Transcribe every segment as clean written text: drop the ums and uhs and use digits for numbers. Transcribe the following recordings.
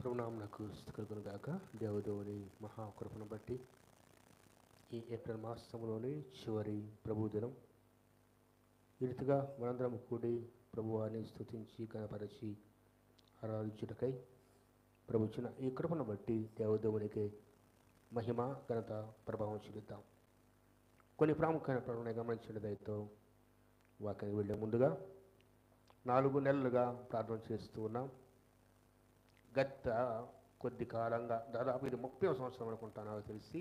ప్రభునామనకు స్తుతి గాక. దేవుని మహాకృపను బట్టి ఈ ఏప్రిల్ మాసంలోని చివరి ప్రభు దినం ఈ రీతిగా మనందరం కూడి ప్రభువాన్ని స్తుతించి కనపరిచి ఆరాధించుటకై ప్రభుచిన ఈ కృపను బట్టి దేవునికి మహిమ ఘనత ప్రభావం చెల్లిద్దాం. కొన్ని ప్రాముఖ్యమైన ప్రకటన గమనించినదైతే వాక్యానికి వెళ్ళే ముందుగా 4 నెలలుగా ప్రార్థన చేస్తూ ఉన్నాం. గత కొద్ది కాలంగా దాదాపు ఇది 30వ సంవత్సరం అనుకుంటాను నాకు తెలిసి.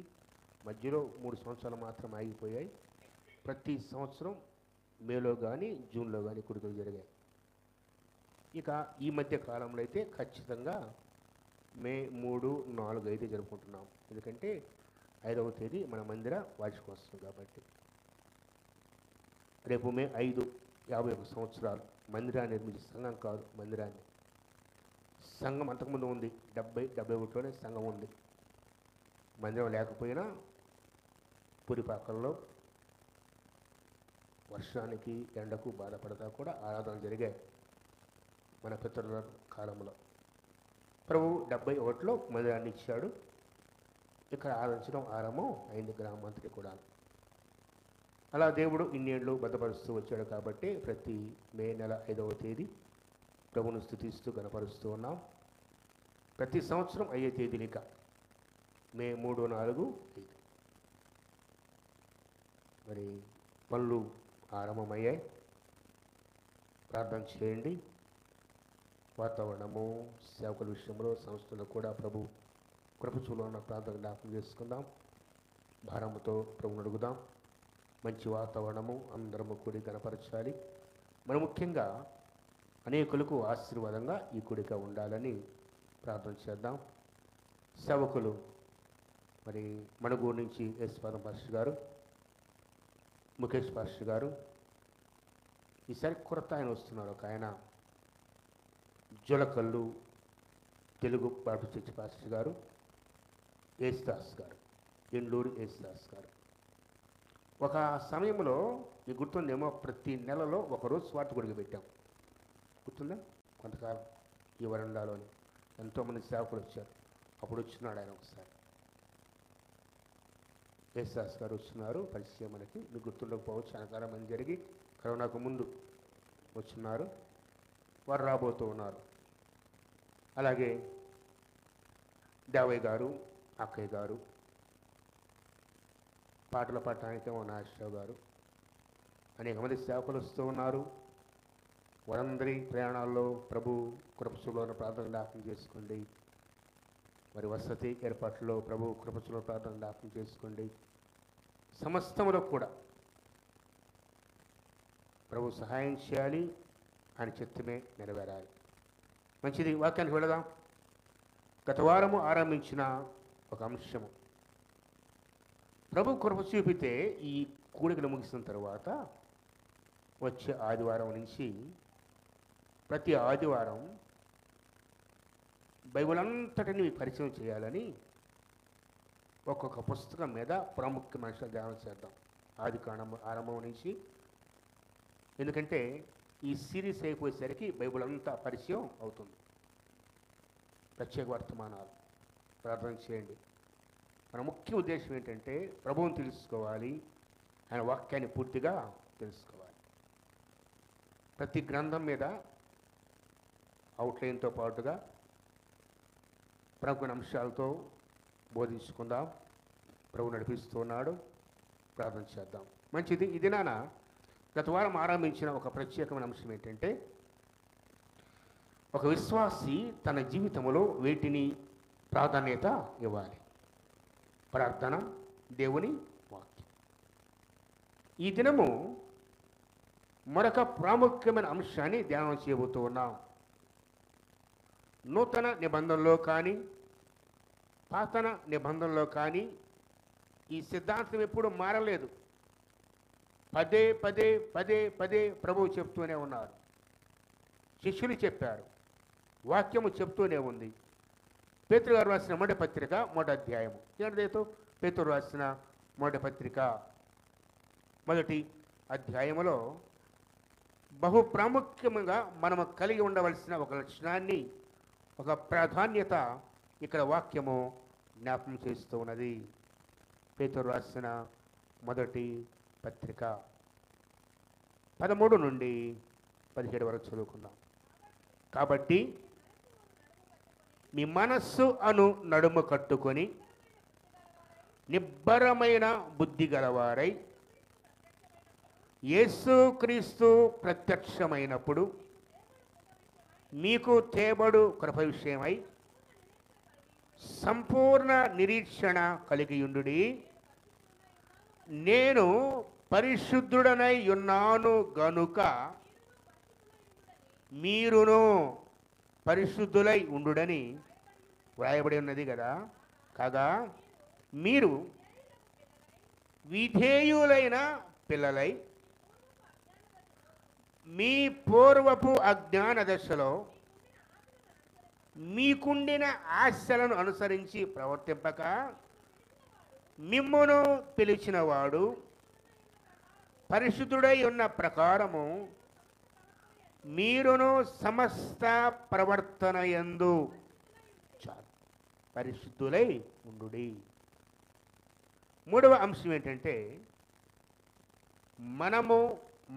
మధ్యలో 3 సంవత్సరాలు మాత్రం ఆగిపోయాయి. ప్రతి సంవత్సరం మేలో కానీ జూన్లో కానీ కొడుకులు జరిగాయి. ఇక ఈ మధ్య కాలంలో అయితే ఖచ్చితంగా మే 3, 4 అయితే జరుపుకుంటున్నాం. ఎందుకంటే 5వ తేదీ మన మందిర వార్షికోత్సవం కాబట్టి. రేపు మే 5 51 సంవత్సరాలు మందిరాన్ని నిర్మించి, సంఘం కాదు మందిరాన్ని. సంఘం అంతకుముందు ఉంది, 70-71లోనే సంఘం ఉంది. మందిరం లేకపోయినా పురిపాకల్లో వర్షానికి ఎండకు బాధపడతా కూడా ఆరాధన జరిగాయి మన పితరుల కాలంలో. ప్రభు 71లో మందిరాన్ని ఇచ్చాడు. ఇక్కడ ఆరాధించడం ఆరంభం అయింది గ్రామాంతటి కూడా. అలా దేవుడు ఇన్నేళ్ళు భద్రపరుస్తూ వచ్చాడు కాబట్టి ప్రతి మే నెల 5వ తేదీ ప్రభును స్తుతిస్తూ గణపరుస్తూ ఉన్నాం. ప్రతి సంవత్సరం అయ్యే తేదీలు ఇక మే 3, 4, 5 మరి పనులు ఆరంభమయ్యాయి. ప్రార్థన చేయండి. వాతావరణము సేవకుల విషయంలో సంస్థలు కూడా ప్రభు కృపచూలో ఉన్న ప్రార్థన జ్ఞాపకం చేసుకుందాం. భారముతో ప్రభుని అడుగుదాం. మంచి వాతావరణము అందరము కూడి కనపరచాలి. మనం ముఖ్యంగా అనేకులకు ఆశీర్వాదంగా ఈ కూడిక ఉండాలని ప్రార్థన చేద్దాం. సేవకులు మరి మణుగూరు నుంచి యశ్వాదం పాస్టర్ గారు, ముఖేష్ పాస్టర్ గారు, ఈసారి కొత్త ఆయన వస్తున్నారు. ఒక ఆయన జొలకల్లు తెలుగు బాప్టిస్ట్ చర్చ్ పాస్టర్ గారు, యేసుదాస్ గారు, ఎండూరు యేసుదాస్ గారు. ఒక సమయంలో మీకు గుర్తుందేమో, ప్రతి నెలలో ఒకరోజు స్వార్థ గుడికి పెట్టాం. గుర్తుందా? కొంతకాలం ఈ వరండాలోని ఎంతోమంది సేవకులు వచ్చారు. అప్పుడు వచ్చినాడు ఆయన ఒకసారి. యేసుదాస్ గారు వచ్చినారు. పరిచయం మనకి మీకు గుర్తుండకపోవచ్చు. అనకాలం మంది జరిగి కరోనాకు ముందు వచ్చినారు. వారు రాబోతూ ఉన్నారు. అలాగే దేవయ్య గారు, అక్కయ్య గారు, పాటల పట్టణానికేమో నాగేశ్వరరావు గారు, అనేక మంది సేవకులు వస్తూ ఉన్నారు. వారందరి ప్రయాణాల్లో ప్రభు కృపచులో ప్రార్థన జ్ఞాపకం చేసుకోండి. మరి వసతి ఏర్పాట్లో ప్రభు కృపచులో ప్రార్థన జ్ఞాపకం చేసుకోండి. సమస్తములో కూడా ప్రభు సహాయం చేయాలి. ఆయన చిత్తమే నెరవేరాలి. మంచిది. వాక్యానికి వెళదాం. గత వారము ఆరంభించిన ఒక అంశము, ప్రభు కృప చూపితే ఈ కూడికలు ముగిసిన తర్వాత వచ్చే ఆదివారం నుంచి ప్రతి ఆదివారం బైబిల్ అంతటిని పరిచయం చేయాలని ఒక్కొక్క పుస్తకం మీద ప్రాముఖ్యమైన ధ్యానం చేద్దాం. ఆది కాండం ఆరంభం నుంచి. ఎందుకంటే ఈ సిరీస్ అయిపోయేసరికి బైబిల్ అంతా పరిచయం అవుతుంది. ప్రత్యేక వర్తమానాలు ప్రార్థన చేయండి. మన ముఖ్య ఉద్దేశం ఏంటంటే ప్రభువుని తెలుసుకోవాలి, ఆయన వాక్యాన్ని పూర్తిగా తెలుసుకోవాలి. ప్రతి గ్రంథం మీద అవుట్లైన్తో పాటుగా ప్రముఖ అంశాలతో బోధించుకుందాం. ప్రభు నడిపిస్తున్నాడు. ప్రార్థన చేద్దాం. మంచిది. ఇది నాన్న గత వారం ఆరంభించిన ఒక ప్రత్యేకమైన అంశం ఏంటంటే, ఒక విశ్వాసి తన జీవితంలో వేటిని ప్రాధాన్యత ఇవ్వాలి? ప్రార్థన, దేవుని వాక్యం. ఈ దినము మరొక ప్రాముఖ్యమైన అంశాన్ని ధ్యానం చేయబోతూ ఉన్నాం. నూతన నిబంధనలో కానీ పాత నిబంధనలో కానీ ఈ సిద్ధాంతం ఎప్పుడు మారలేదు. పదే పదే పదే పదే ప్రభువు చెప్తూనే ఉన్నారు. శిష్యులు చెప్పారు. వాక్యము చెప్తూనే ఉంది. పేతురు గారు రాసిన మొదటి పత్రిక 1వ అధ్యాయము. ఏంటో పేతురు రాసిన మొదటి పత్రిక 1వ అధ్యాయములో బహు ప్రాముఖ్యంగా మనము కలిగి ఉండవలసిన ఒక లక్షణాన్ని ఒక ప్రాధాన్యత ఇక్కడ వాక్యము జ్ఞాపకం చేస్తూ ఉన్నది. పేతురు రాసిన మొదటి పత్రిక 13 నుండి 17 వరకు చదువుకుందాం. కాబట్టి మీ మనస్సు అను నడుము కట్టుకొని నిబ్బరమైన బుద్ధి గలవారై యేసుక్రీస్తు ప్రత్యక్షమైనప్పుడు మీకు తేబడు కృప విషయమై సంపూర్ణ నిరీక్షణ కలిగియుండుడి. నేను పరిశుద్ధుడనై ఉన్నాను గనుక మీరును పరిశుద్ధులై ఉండుడని వ్రాయబడి ఉన్నది కదా. కాగా మీరు విధేయులైన పిల్లలై మీ పూర్వపు అజ్ఞాన దశలో మీకుండిన ఆశలను అనుసరించి ప్రవర్తింపక మిమ్మును పిలిచినవాడు పరిశుద్ధుడై ఉన్న ప్రకారము మీరును సమస్త ప్రవర్తన యందు పరిశుద్ధులై ఉండుడి. మూడవ అంశం ఏంటంటే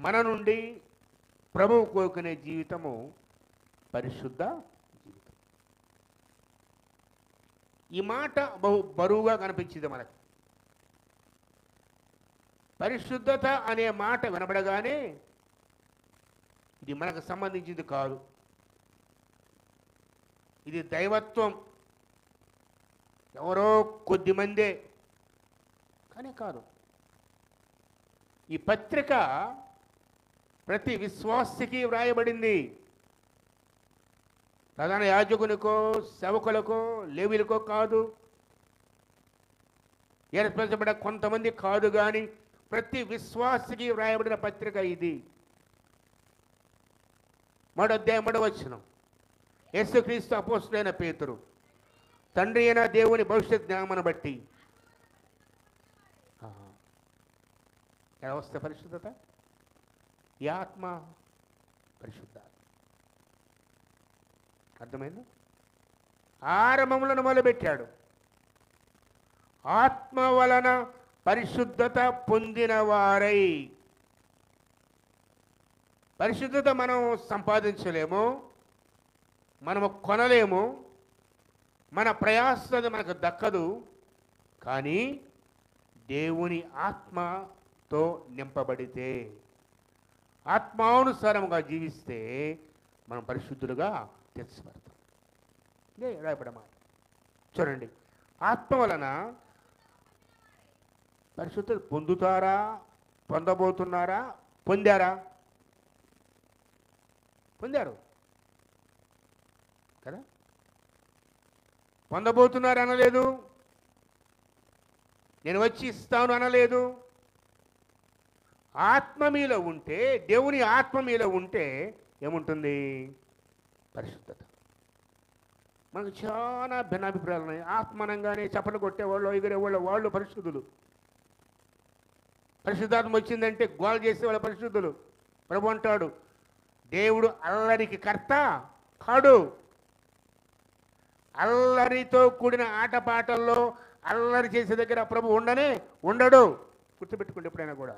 మన నుండి ప్రభువు కోరుకునే జీవితము పరిశుద్ధ జీవితం. ఈ మాట బరువుగా కనిపించింది మనకు. పరిశుద్ధత అనే మాట వినబడగానే ఇది మనకు సంబంధించింది కాదు, ఇది దైవత్వం, ఎవరో కొద్దిమందే కానీ కాదు. ఈ పత్రిక ప్రతి విశ్వాసికి వ్రాయబడింది. ప్రధాన యాజకునికో సేవకులకో లేవీలకో కాదు, ఏర్పరచబడ్డ కొంతమంది కాదు, కానీ ప్రతి విశ్వాసికి వ్రాయబడిన పత్రిక ఇది. 3వ అధ్యాయం 3వ వచనం, యేసుక్రీస్తు అపోస్తలుడైన పేతురు తండ్రి అయిన దేవుని భవిష్యత్ జ్ఞానమును బట్టి ఎలా వస్తే పరిశుద్ధత? ఈ ఆత్మ పరిశుద్ధ. అర్థమైందా? ఆరంభములను మొదలుపెట్టాడు. ఆత్మ వలన పరిశుద్ధత పొందిన వారై. పరిశుద్ధత మనం సంపాదించలేము, మనము కొనలేము, మన ప్రయాసత మనకు దక్కదు. కానీ దేవుని ఆత్మతో నింపబడితే, ఆత్మానుసారముగా జీవిస్తే మనం పరిశుద్ధులుగా తీర్చబడతాం. ఇదే రాయబడమాట. చూడండి, ఆత్మ వలన పరిశుద్ధత పొందుతారా, పొందబోతున్నారా, పొందారా? పొందారు కదా. పొందబోతున్నారు అనలేదు, నేను వచ్చి ఇస్తాను అనలేదు. ఆత్మ మీలో ఉంటే, దేవుని ఆత్మ మీలో ఉంటే ఏముంటుంది? పరిశుద్ధత. మనకు చాలా భిన్నాభిప్రాయాలు ఉన్నాయి. ఆత్మనంగానే చప్పలు కొట్టేవాళ్ళు, ఎగిరేవాళ్ళు వాళ్ళు పరిశుద్ధులు. పరిశుద్ధాత్మ వచ్చిందంటే గోల చేసేవాళ్ళు పరిశుద్ధులు. ప్రభు అంటాడు, దేవుడు అల్లరికి కర్త కాడు. అల్లరితో కూడిన ఆటపాటల్లో అల్లరి చేసే దగ్గర ప్రభు ఉండడు. గుర్తుపెట్టుకోండి ఎప్పుడైనా కూడా.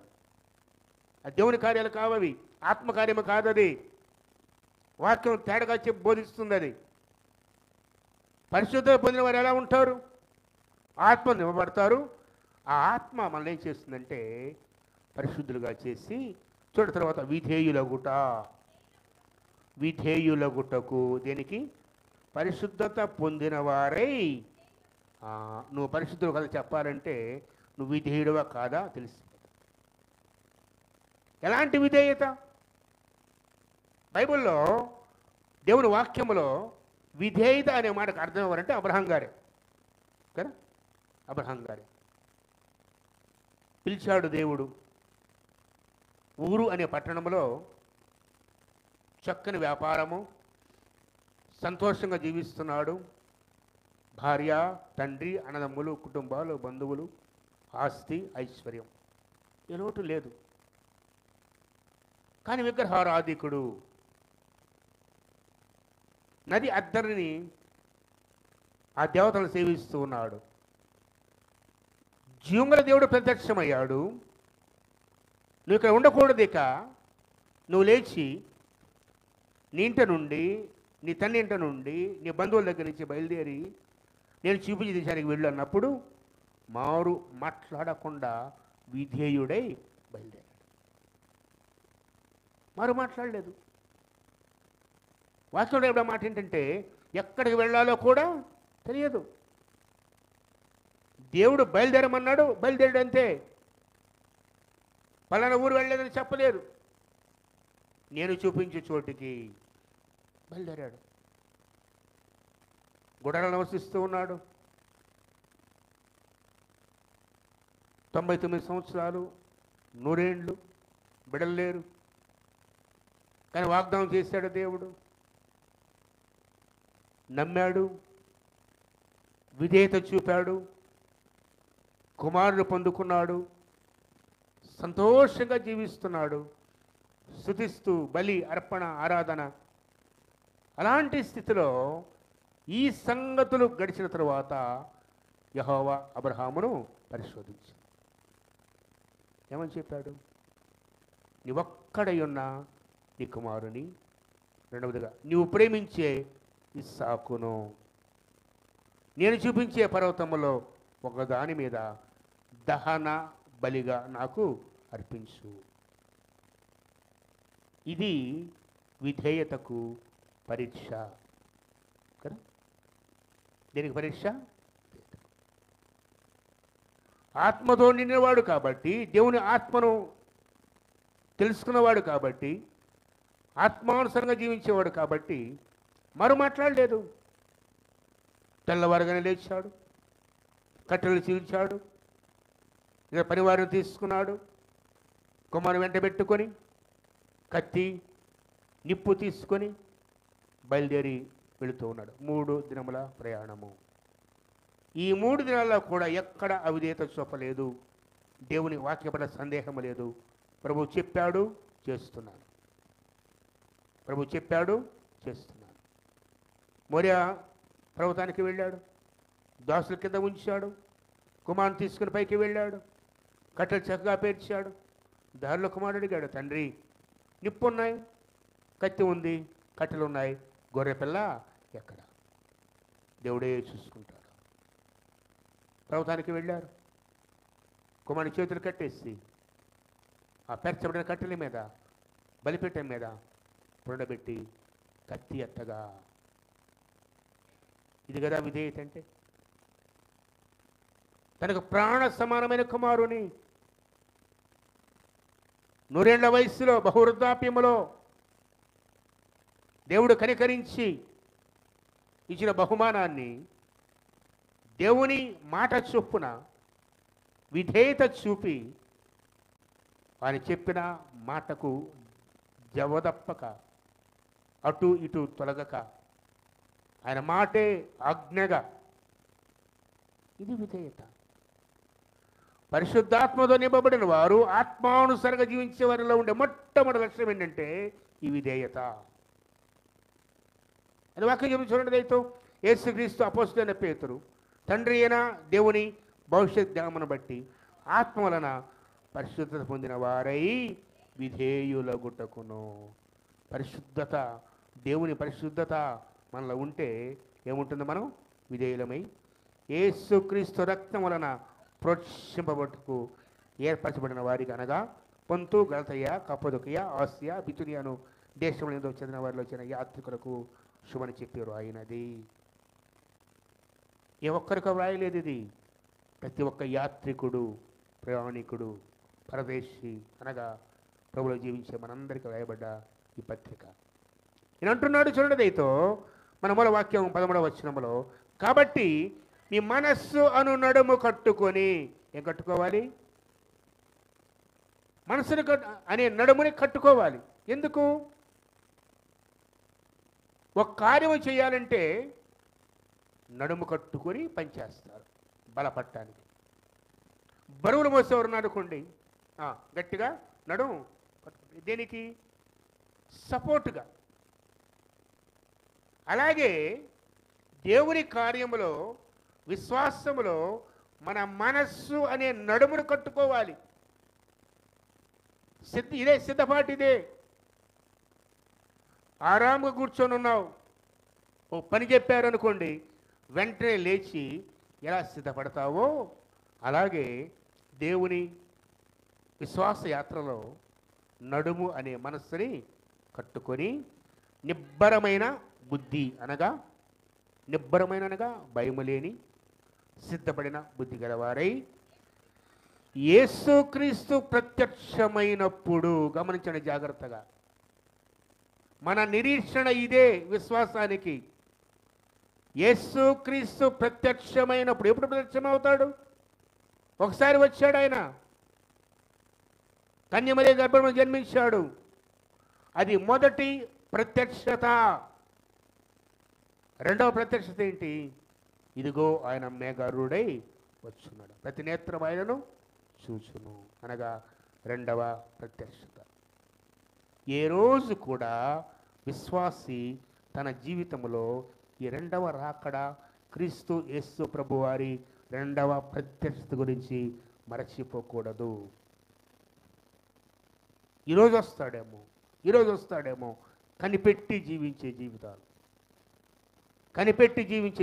అది దేవుని కార్యాలు కావవి, ఆత్మకార్యము కాదది. వాక్యం తేడాగా చెప్పి బోధిస్తుంది. అది పరిశుద్ధత పొందిన వారు ఎలా ఉంటారు? ఆత్మ నింపబడతారు. ఆ ఆత్మ మనల్ని ఏం చేస్తుందంటే పరిశుద్ధులుగా చేసి, చూడ తర్వాత విధేయులగుటకు. దేనికి? పరిశుద్ధత పొందిన వారై. నువ్వు పరిశుద్ధులు కదా చెప్పాలంటే నువ్వు విధేయుడువా కాదా తెలుసు. ఎలాంటి విధేయత? బైబిల్లో దేవుని వాక్యములో విధేయత అనే మాటకు అర్థం ఎవరంటే అబ్రహాం గారే కదా. అబ్రహాం గారే పిలిచాడు దేవుడు. ఊరు అనే పట్టణంలో చక్కని వ్యాపారము, సంతోషంగా జీవిస్తున్నాడు. భార్య, తండ్రి, అన్నదమ్ములు, కుటుంబాలు, బంధువులు, ఆస్తి, ఐశ్వర్యం, ఏ లోటు లేదు. కానీ విగ్రహారాధికుడు. నది అద్దరిని ఆ దేవతలను సేవిస్తూ ఉన్నాడు. జీవంగల దేవుడు ప్రత్యక్షమయ్యాడు. నువ్వు ఇక్కడ ఉండకూడదు, ఇక నువ్వు లేచి నీ ఇంట నుండి, నీ తండ్రి ఇంట నుండి, నీ బంధువుల దగ్గర నుంచి బయలుదేరి నేను చూపించే దేశానికి వెళ్ళు అన్నప్పుడు మారు మాట్లాడకుండా విధేయుడై బయలుదేరాడు. మారు మాట్లాడలేదు. వాస్తవంలో ఇప్పుడు మాట ఏంటంటే ఎక్కడికి వెళ్ళాలో కూడా తెలియదు. దేవుడు బయలుదేరమన్నాడు, బయలుదేరాడు అంతే. పలానా ఊరు వెళ్ళలేదని చెప్పలేదు. నేను చూపించే చోటికి బయలుదేరాడు. గుడారాలు నివసిస్తూ ఉన్నాడు. 99 సంవత్సరాలు, 100 ఏండ్లు, బిడలు లేరు. కానీ వాగ్దానం చేశాడు దేవుడు. నమ్మాడు, విధేయత చూపాడు, కుమారుడు పొందుకున్నాడు, సంతోషంగా జీవిస్తున్నాడు, స్తుతిస్తూ బలి అర్పణ ఆరాధన. అలాంటి స్థితిలో ఈ సంగతులు గడిచిన తరువాత యెహోవా అబ్రహామును పరిశోధించి ఏమని చెప్పాడు? నీవొక్కడై ఉన్న నీ కుమారుని, రెండవదిగా నీవు ప్రేమించే ఇస్సాకును నేను చూపించే పర్వతములో ఒకదాని మీద దహన బలిగా నాకు అర్పించు. ఇది విధేయతకు పరీక్ష కదా. దేనికి పరీక్ష? ఆత్మతో నిండినవాడు కాబట్టి, దేవుని ఆత్మను తెలుసుకున్నవాడు కాబట్టి, ఆత్మానుసారంగా జీవించేవాడు కాబట్టి మరో మాట్లాడలేదు. తెల్లవారుగానే లేచాడు, కట్టెలు చీల్చాడు, ఇక పనివారిని తీసుకున్నాడు, కుమారుని వెంట పెట్టుకొని కత్తి నిప్పు తీసుకొని బయలుదేరి వెళుతూ ఉన్నాడు. 3 దినముల ప్రయాణము. ఈ 3 దినాల్లో కూడా ఎక్కడ అవిధేయత చూపలేదు. దేవుని వాక్యపడ సందేహం లేదు. ప్రభు చెప్పాడు, చేస్తున్నాను. ప్రభు చెప్పాడు, చేస్తున్నాను. మోరియా పర్వతానికి వెళ్ళాడు, దాసుల కింద ఉంచాడు, కుమారుని తీసుకుని పైకి వెళ్ళాడు, కట్టెలు చక్కగా పేర్చాడు. దారిలో కుమారుడు అడిగాడు, తండ్రి నిప్పు ఉన్నాయి, కత్తి ఉంది, కట్టెలు ఉన్నాయి, గొర్రె పిల్ల ఎక్కడ? దేవుడే చూసుకుంటాడు. పర్వతానికి వెళ్ళారు. కుమారుని చేతులు కట్టేసి ఆ పెర్చబడిన కట్టెల మీద, బలిపీఠం మీద పొండబెట్టి కత్తి ఎత్తగా. ఇది కదా విధేయత అంటే. తనకు ప్రాణ సమానమైన కుమారుని 100 ఏళ్ల వయస్సులో బహువృద్ధాప్యములో దేవుడు కనికరించి ఇచ్చిన బహుమానాన్ని దేవుని మాట చొప్పున విధేయత చూపి ఆయన చెప్పిన మాటకు జవదప్పక, అటు ఇటు తొలగక, ఆయన మాటే ఆజ్ఞగా. ఇది విధేయత. పరిశుద్ధాత్మతో నింపబడిన వారు ఆత్మానుసారంగా జీవించే వారిలో ఉండే మొట్టమొదటి లక్ష్యం ఏంటంటే ఈ విధేయత. అది వాక్యం చెప్పి చూడండి. దయతో యేసుక్రీస్తు అపోస్తలుడైన పేతురు తండ్రి అయిన దేవుని భవిష్యత్ జ్ఞానమును బట్టి ఆత్మ వలన పరిశుద్ధత పొందిన వారై విధేయులగుటకును. పరిశుద్ధత, దేవుని పరిశుద్ధత మనలో ఉంటే ఏముంటుంది? మనం విధేయులమై యేసుక్రీస్తు రక్తం వలన ప్రోత్సహింపబట్టుకు ఏర్పరచబడిన వారికి, అనగా పొంతు, గలతయ, కప్పదొకయ, ఆసియా, బితునియాను దేశంలో చెందిన వారిలో వచ్చిన యాత్రికులకు శుభని చెప్పారు అయినది. ఏ ఒక్కరికి వ్రాయలేదు ఇది. ప్రతి ఒక్క యాత్రికుడు, ప్రయాణికుడు, పరదేశి, అనగా ప్రభులో జీవించే మనందరికీ వ్రాయబడ్డ ఈ పత్రిక. నేను అంటున్నాడు చూడండి. దయతో మన మూల వాక్యం 13వ వచనములో, కాబట్టి నీ మనస్సు అను నడుము కట్టుకొని, ఏం కట్టుకోవాలి? మనసుని అనే నడుముని కట్టుకోవాలి. ఎందుకు? ఒక కార్యము చేయాలంటే నడుము కట్టుకొని పనిచేస్తారు బలపడటానికి. బరువులు మోసేవారు అనుకోండి, గట్టిగా నడుము కట్టుకోండి. దేనికి? సపోర్టుగా. అలాగే దేవుని కార్యములో, విశ్వాసములో మన మనస్సు అనే నడుమును కట్టుకోవాలి. ఇదే సిద్ధపాటు. ఇదే ఆరాముగా కూర్చొని ఉన్నావు, ఓ పని చెప్పారనుకోండి, వెంటనే లేచి ఎలా సిద్ధపడతావో అలాగే దేవుని విశ్వాస యాత్రలో నడుము అనే మనస్సుని కట్టుకొని నిబ్బరమైన బుద్ధి అనగా భయము లేని సిద్ధపడిన బుద్ధి గలవారై యేసుక్రీస్తు ప్రత్యక్షమైనప్పుడు, గమనించండి జాగ్రత్తగా, మన నిరీక్షణ ఇదే విశ్వాసానికి. యేసుక్రీస్తు ప్రత్యక్షమైనప్పుడు, ఎప్పుడు ప్రత్యక్షమవుతాడు? ఒకసారి వచ్చాడు ఆయన, కన్యమరియ గర్భంలో జన్మించాడు. అది మొదటి ప్రత్యక్షత. రెండవ ప్రత్యక్షత ఏంటి? ఇదిగో ఆయన మేఘారూఢై వచ్చున్నాడు, ప్రతి నేత్రం ఆయనను చూచును, అనగా రెండవ ప్రత్యక్షత. ఏ రోజు కూడా విశ్వాసి తన జీవితంలో ఈ రెండవ రాకడ, క్రీస్తు యేసు ప్రభువారి రెండవ ప్రత్యక్షత గురించి మరచిపోకూడదు. ఈరోజు వస్తాడేమో కనిపెట్టి జీవించే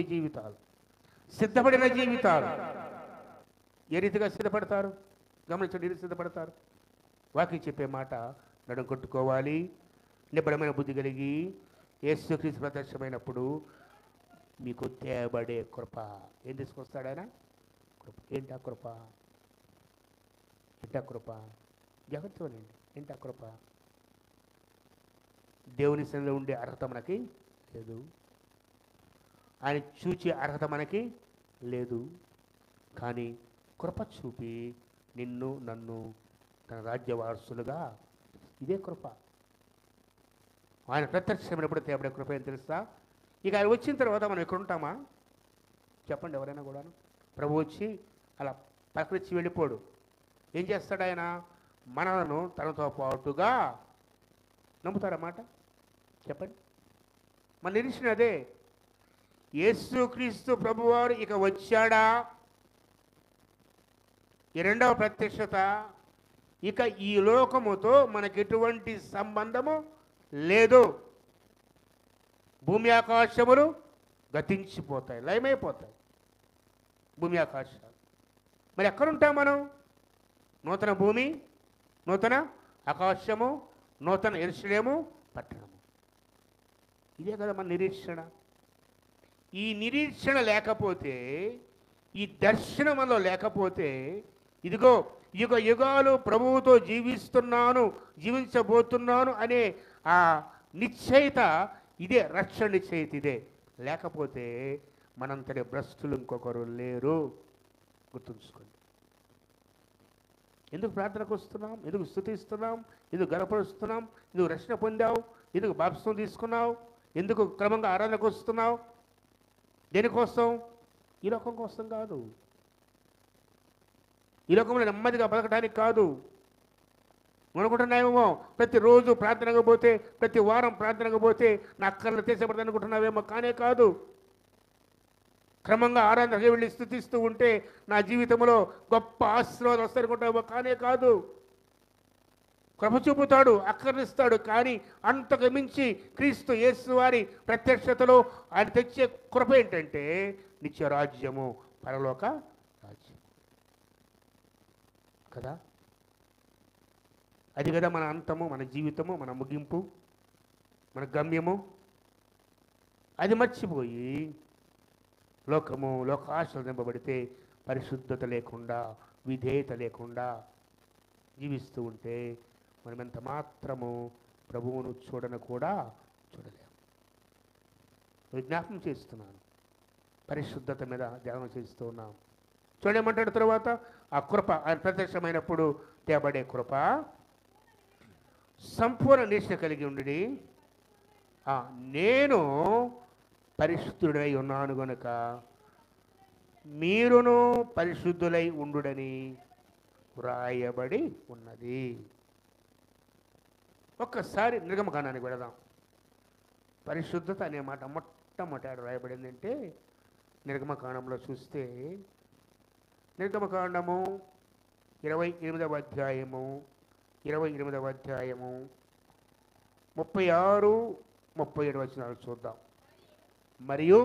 జీవితాలు, సిద్ధపడిన జీవితాలు. ఏ రీతిగా సిద్ధపడతారు? గమనించండి, ఏ సిద్ధపడతారు? వాక్యం చెప్పే మాట నడుం కొట్టుకోవాలి, నిబ్బరమైన బుద్ధి కలిగి యేసుక్రీస్తు ప్రత్యక్షమైనప్పుడు మీకు తేబడే కృప. ఏం తీసుకొస్తాడు ఆయన? కృప. ఏంటా కృప? జాగ్రత్తనండి. ఏంటా కృప? దేవుని సన్నిధిలో ఉండే అర్హత మనకి లేదు, ఆయన చూచే అర్హత మనకి లేదు. కానీ కృప చూపి నిన్ను నన్ను తన రాజ్య వారసులుగా, ఇదే కృప. ఆయన ప్రత్యక్షమైనప్పుడు తేబడే కృప ఏం తెలుసా? ఇక ఆయన వచ్చిన తర్వాత మనం ఎక్కడ ఉంటామా? చెప్పండి ఎవరైనా కూడాను. ప్రభు వచ్చి అలా పలకరించి వెళ్ళిపోడు. ఏం చేస్తాడు ఆయన? మనలను తనతో పాటుగా, నమ్ముతారన్నమాట? చెప్పండి. మన నిరీక్షణ అదే. యేసుక్రీస్తు ప్రభువారు ఇక వచ్చాడా? ఈ రెండవ ప్రత్యక్షత. ఇక ఈ లోకముతో మనకి ఎటువంటి సంబంధము లేదు. భూమి ఆకాశములు గతించిపోతాయి, లయమైపోతాయి భూమి ఆకాశాలు. మరి ఎక్కడుంటాం మనం? నూతన భూమి, నూతన ఆకాశము, నూతన యెరూషలేము పట్టణము. ఇదే కదా మన నిరీక్షణ. ఈ నిరీక్షణ లేకపోతే, ఈ దర్శనం మనలో లేకపోతే, ఇదిగో యుగ యుగాలు ప్రభువుతో జీవించబోతున్నాను అనే ఆ నిశ్చయిత, ఇదే రక్షణ నిశ్చయిత. ఇదే లేకపోతే మనంతటి భ్రష్టులు ఇంకొకరు లేరు. గుర్తుంచుకోండి. ఎందుకు ప్రార్థనకు వస్తున్నాం? ఎందుకు స్తుతిస్తున్నాం? ఎందుకు గర్వపరుస్తున్నాం? ఎందుకు రక్షణ పొందావు? ఎందుకు బాప్తిసం తీసుకున్నావు? ఎందుకు క్రమంగా ఆరాధనకు వస్తున్నావు? దేనికోసం? ఈ లోకం కోసం కాదు. ఈ లోకంలో నెమ్మదిగా బతకడానికి కాదు. అనుకుంటున్నావేమో ప్రతిరోజు ప్రార్థనకు పోతే, ప్రతి వారం ప్రార్థనకు పోతే నా అక్కర్లు తీసేపడతాను అనుకుంటున్నావేమో. కానే కాదు. క్రమంగా ఆరాధనకు వెళ్ళి స్తుతిస్తూ ఉంటే నా జీవితంలో గొప్ప ఆశీర్వాదం వస్తాయనుకుంటావేమో. కానే కాదు. కృప చూపుతాడు, అక్కర్నిస్తాడు. కానీ అంతకు మించి క్రీస్తు యేసు వారి ప్రత్యక్షతలో ఆయన తెచ్చే కృప ఏంటంటే నిత్య రాజ్యము, పరలోక రాజ్యం కదా. అది కదా మన అంతము, మన జీవితము, మన ముగింపు, మన గమ్యము. అది మర్చిపోయి లోకాశలు నింపబడితే పరిశుద్ధత లేకుండా, విధేయత లేకుండా జీవిస్తూ ఉంటే మనం ఎంత మాత్రము ప్రభువును చూడను కూడా చూడలేము. జ్ఞాపకం చేస్తున్నాను, పరిశుద్ధత మీద ధ్యానం చేస్తూ ఉన్నాం. చూడేమంటాడు తర్వాత? ఆ కృప ఆయన ప్రత్యక్షమైనప్పుడు తేబడే కృప, సంపూర్ణ నిరీక్షణ కలిగి ఉండి నేను పరిశుద్ధుడై ఉన్నాను గనుక మీరును పరిశుద్ధులై ఉండుడని వ్రాయబడి ఉన్నది. ఒక్కసారి నిర్గమకాండానికి వెళదాం. పరిశుద్ధత అనే మాట మొట్టమొదటి రాయబడింది అంటే నిర్గమకాండంలో చూస్తే నిర్గమకాండము 28వ అధ్యాయము 36, 37 వచనాలు చూద్దాం. మరియు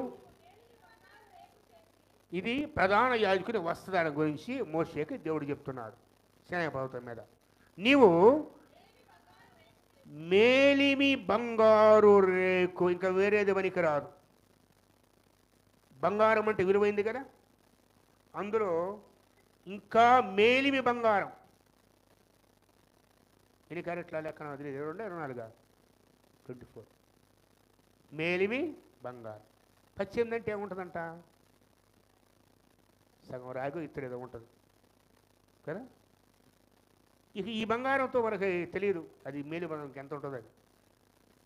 ఇది ప్రధాన యాజకుని వస్త్రదానం గురించి మోషేకి దేవుడు చెప్తున్నాడు సీనాయి పర్వతం మీద. నీవు మేలిమి బంగారు రేకు, ఇంకా వేరేది పనికి రాదు. బంగారం అంటే విలువైంది కదా, అందులో ఇంకా మేలిమి బంగారం. ఎన్ని క్యారెట్ల లెక్కన 24 24 మేలిమి బంగారం. 18 అంటే ఏముంటుందంట, సగం రాగు ఇత్తడి ఏదో ఉంటుంది కదా. ఇక ఈ బంగారంతో మనకి తెలియదు అది మేలి బంగారం ఎంత ఉంటుంది. అది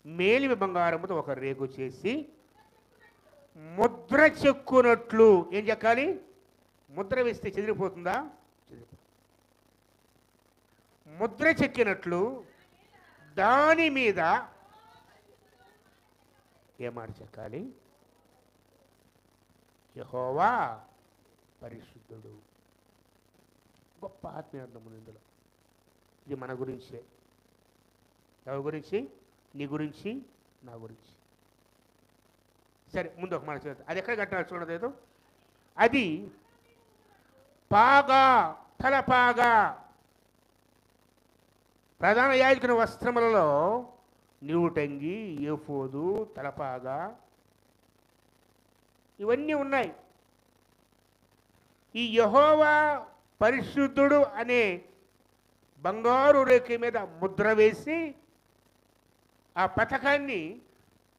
మేలిమి బంగారంతో ఒక రేకు చేసి ముద్ర చెక్కునట్లు, ఏం చెక్కాలి, ముద్ర వేస్తే చెదిరిపోతుందా, ముద్ర చెక్కినట్లు దాని మీద ఏమాట చెక్కాలి, యెహోవా పరిశుద్ధుడు. గొప్ప ఆత్మీయార్థం ఉంది ఇందులో. ఇది మన గురించే. ఎవరి గురించి, నీ గురించి, నా గురించి. సరే, ముందు ఒక మాట చూద్దాం. అది ఎక్కడ కట్టాలి చూడలేదు. అది పాగా, తలపాగా. ప్రధాన యాజకుని వస్త్రములలో నిలువుటంగి, ఏఫోదు, తలపాగా ఇవన్నీ ఉన్నాయి. ఈ యెహోవా పరిశుద్ధుడు అనే బంగారు రేఖ మీద ముద్ర వేసి ఆ పథకాన్ని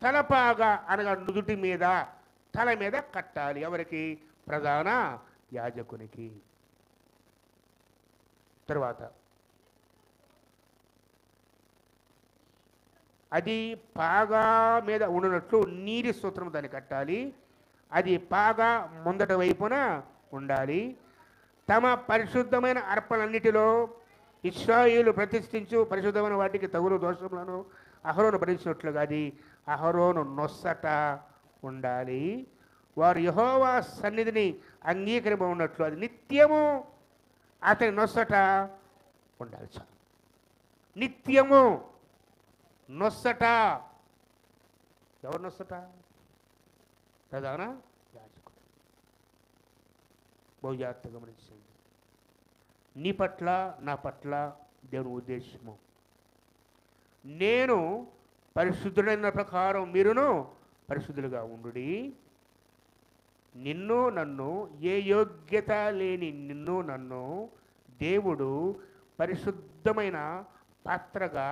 తలపాగా అనగా నుదుటి మీద, తల మీద కట్టాలి. ఎవరికి, ప్రధాన యాజకునికి. తర్వాత అది పాగా మీద ఉండినట్లు నీటి సూత్రం దాన్ని కట్టాలి. అది పాగా ముందట వైపున ఉండాలి. తమ పరిశుద్ధమైన అర్పణలన్నిటిలో ఇశ్రాయేలు ప్రతిష్ఠించు పరిశుద్ధమైన వాటికి తగులు దోషములను అహరోను భరించినట్లుగా అది అహరోను నొస్సట ఉండాలి. వారు యెహోవా సన్నిధిని అంగీకరింపబడినట్లు అది నిత్యము అతని నొస్సట ఉండాలి. చాలు, నిత్యము నొస్సట. ఎవరు నొస్సట? ప్రధాన యాజకుడు. బహుజాగ్రత్తగా గమనించండి. నీ పట్ల, నా పట్ల దేవుని ఉద్దేశము, నేను పరిశుద్ధుడైన ప్రకారం మీరును పరిశుద్ధులుగా ఉండుడి. నిన్ను నన్ను, ఏ యోగ్యత లేని నిన్ను నన్ను దేవుడు పరిశుద్ధమైన పాత్రగా,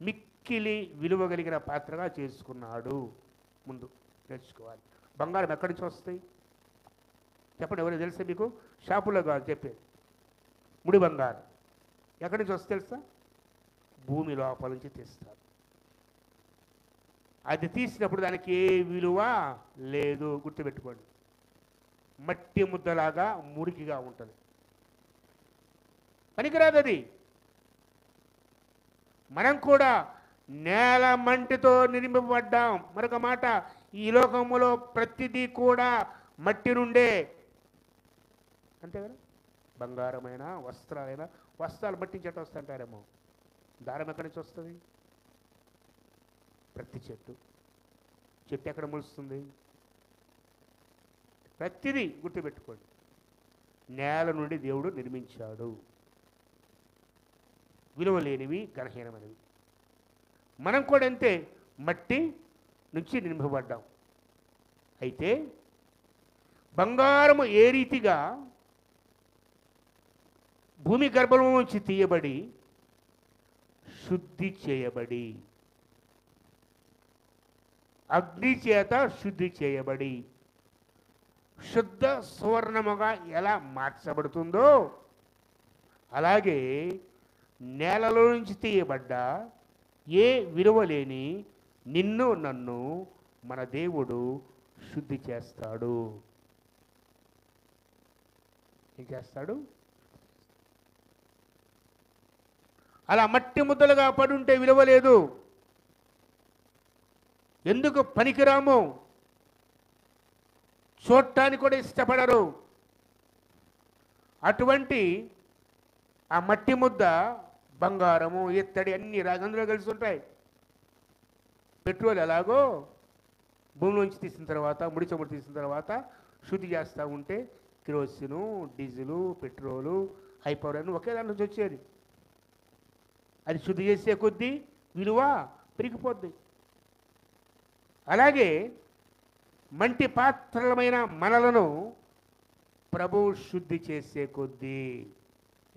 మిక్కిలి విలువ కలిగిన పాత్రగా చేసుకున్నాడు. ముందు నేర్చుకోవాలి. బంగారం ఎక్కడి నుంచి వస్తాయి చెప్పండి, ఎవరు తెలుసా మీకు? షాపులో కాదు చెప్పేది. ముడి బంగారం ఎక్కడి నుంచి వస్తుంది తెలుసా? భూమి లోపల నుంచి తీస్తారు. అది తీసినప్పుడు దానికి ఏ విలువ లేదు, గుర్తుపెట్టుకోండి. మట్టి ముద్దలాగా మురికిగా ఉంటుంది, పనికిరాదు అది. మనం కూడా నేల మంటితో నిర్మింపబడ్డాం. మరొక మాట, ఈ లోకములో ప్రతిదీ కూడా మట్టి నుండే, అంతే కదా. బంగారమైన, వస్త్రాలైన, వస్త్రాలు మట్టి చెట్టు వస్తుంటారేమో, దారం ఎక్కడి నుంచి వస్తుంది? ప్రతి చెట్టు ఎక్కడ మొలుస్తుంది? ప్రతిదీ గుర్తుపెట్టుకోండి, నేల నుండి దేవుడు నిర్మించాడు. విలువ లేనివి, ఘనహీనమైనవి. మనం కూడా అంతే, మట్టి నుంచి నిర్మింపబడ్డాం. అయితే బంగారము ఏ రీతిగా భూమి గర్భం నుంచి తీయబడి, శుద్ధి చేయబడి, అగ్ని చేత శుద్ధి చేయబడి, శుద్ధ సువర్ణముగా ఎలా మార్చబడుతుందో, అలాగే నేలలో నుంచి తీయబడ్డ ఏ విలువ లేని నిన్ను నన్ను మన దేవుడు శుద్ధి చేస్తాడు. ఏం చేస్తాడు? అలా మట్టి ముద్దలుగా పడుంటే విలువ లేదు, ఎందుకు పనికిరాము. చూడటానికి కూడా ఇష్టపడరు. అటువంటి ఆ మట్టి ముద్ద బంగారము, ఇత్తడి అన్ని అందులో కలిసి ఉంటాయి. పెట్రోల్ ఎలాగో భూమిలోంచి తీసిన తర్వాత, ముడి చమురు తీసిన తర్వాత శుద్ధి చేస్తూ ఉంటే కిరోసిను, డీజిలు, పెట్రోలు, హైపవర్ అని ఒకే దాని నుంచి వచ్చేది. అది శుద్ధి చేసే కొద్దీ విలువ పెరిగిపోద్ది. అలాగే మంటి పాత్రలమైన మనలను ప్రభు శుద్ధి చేసే కొద్దీ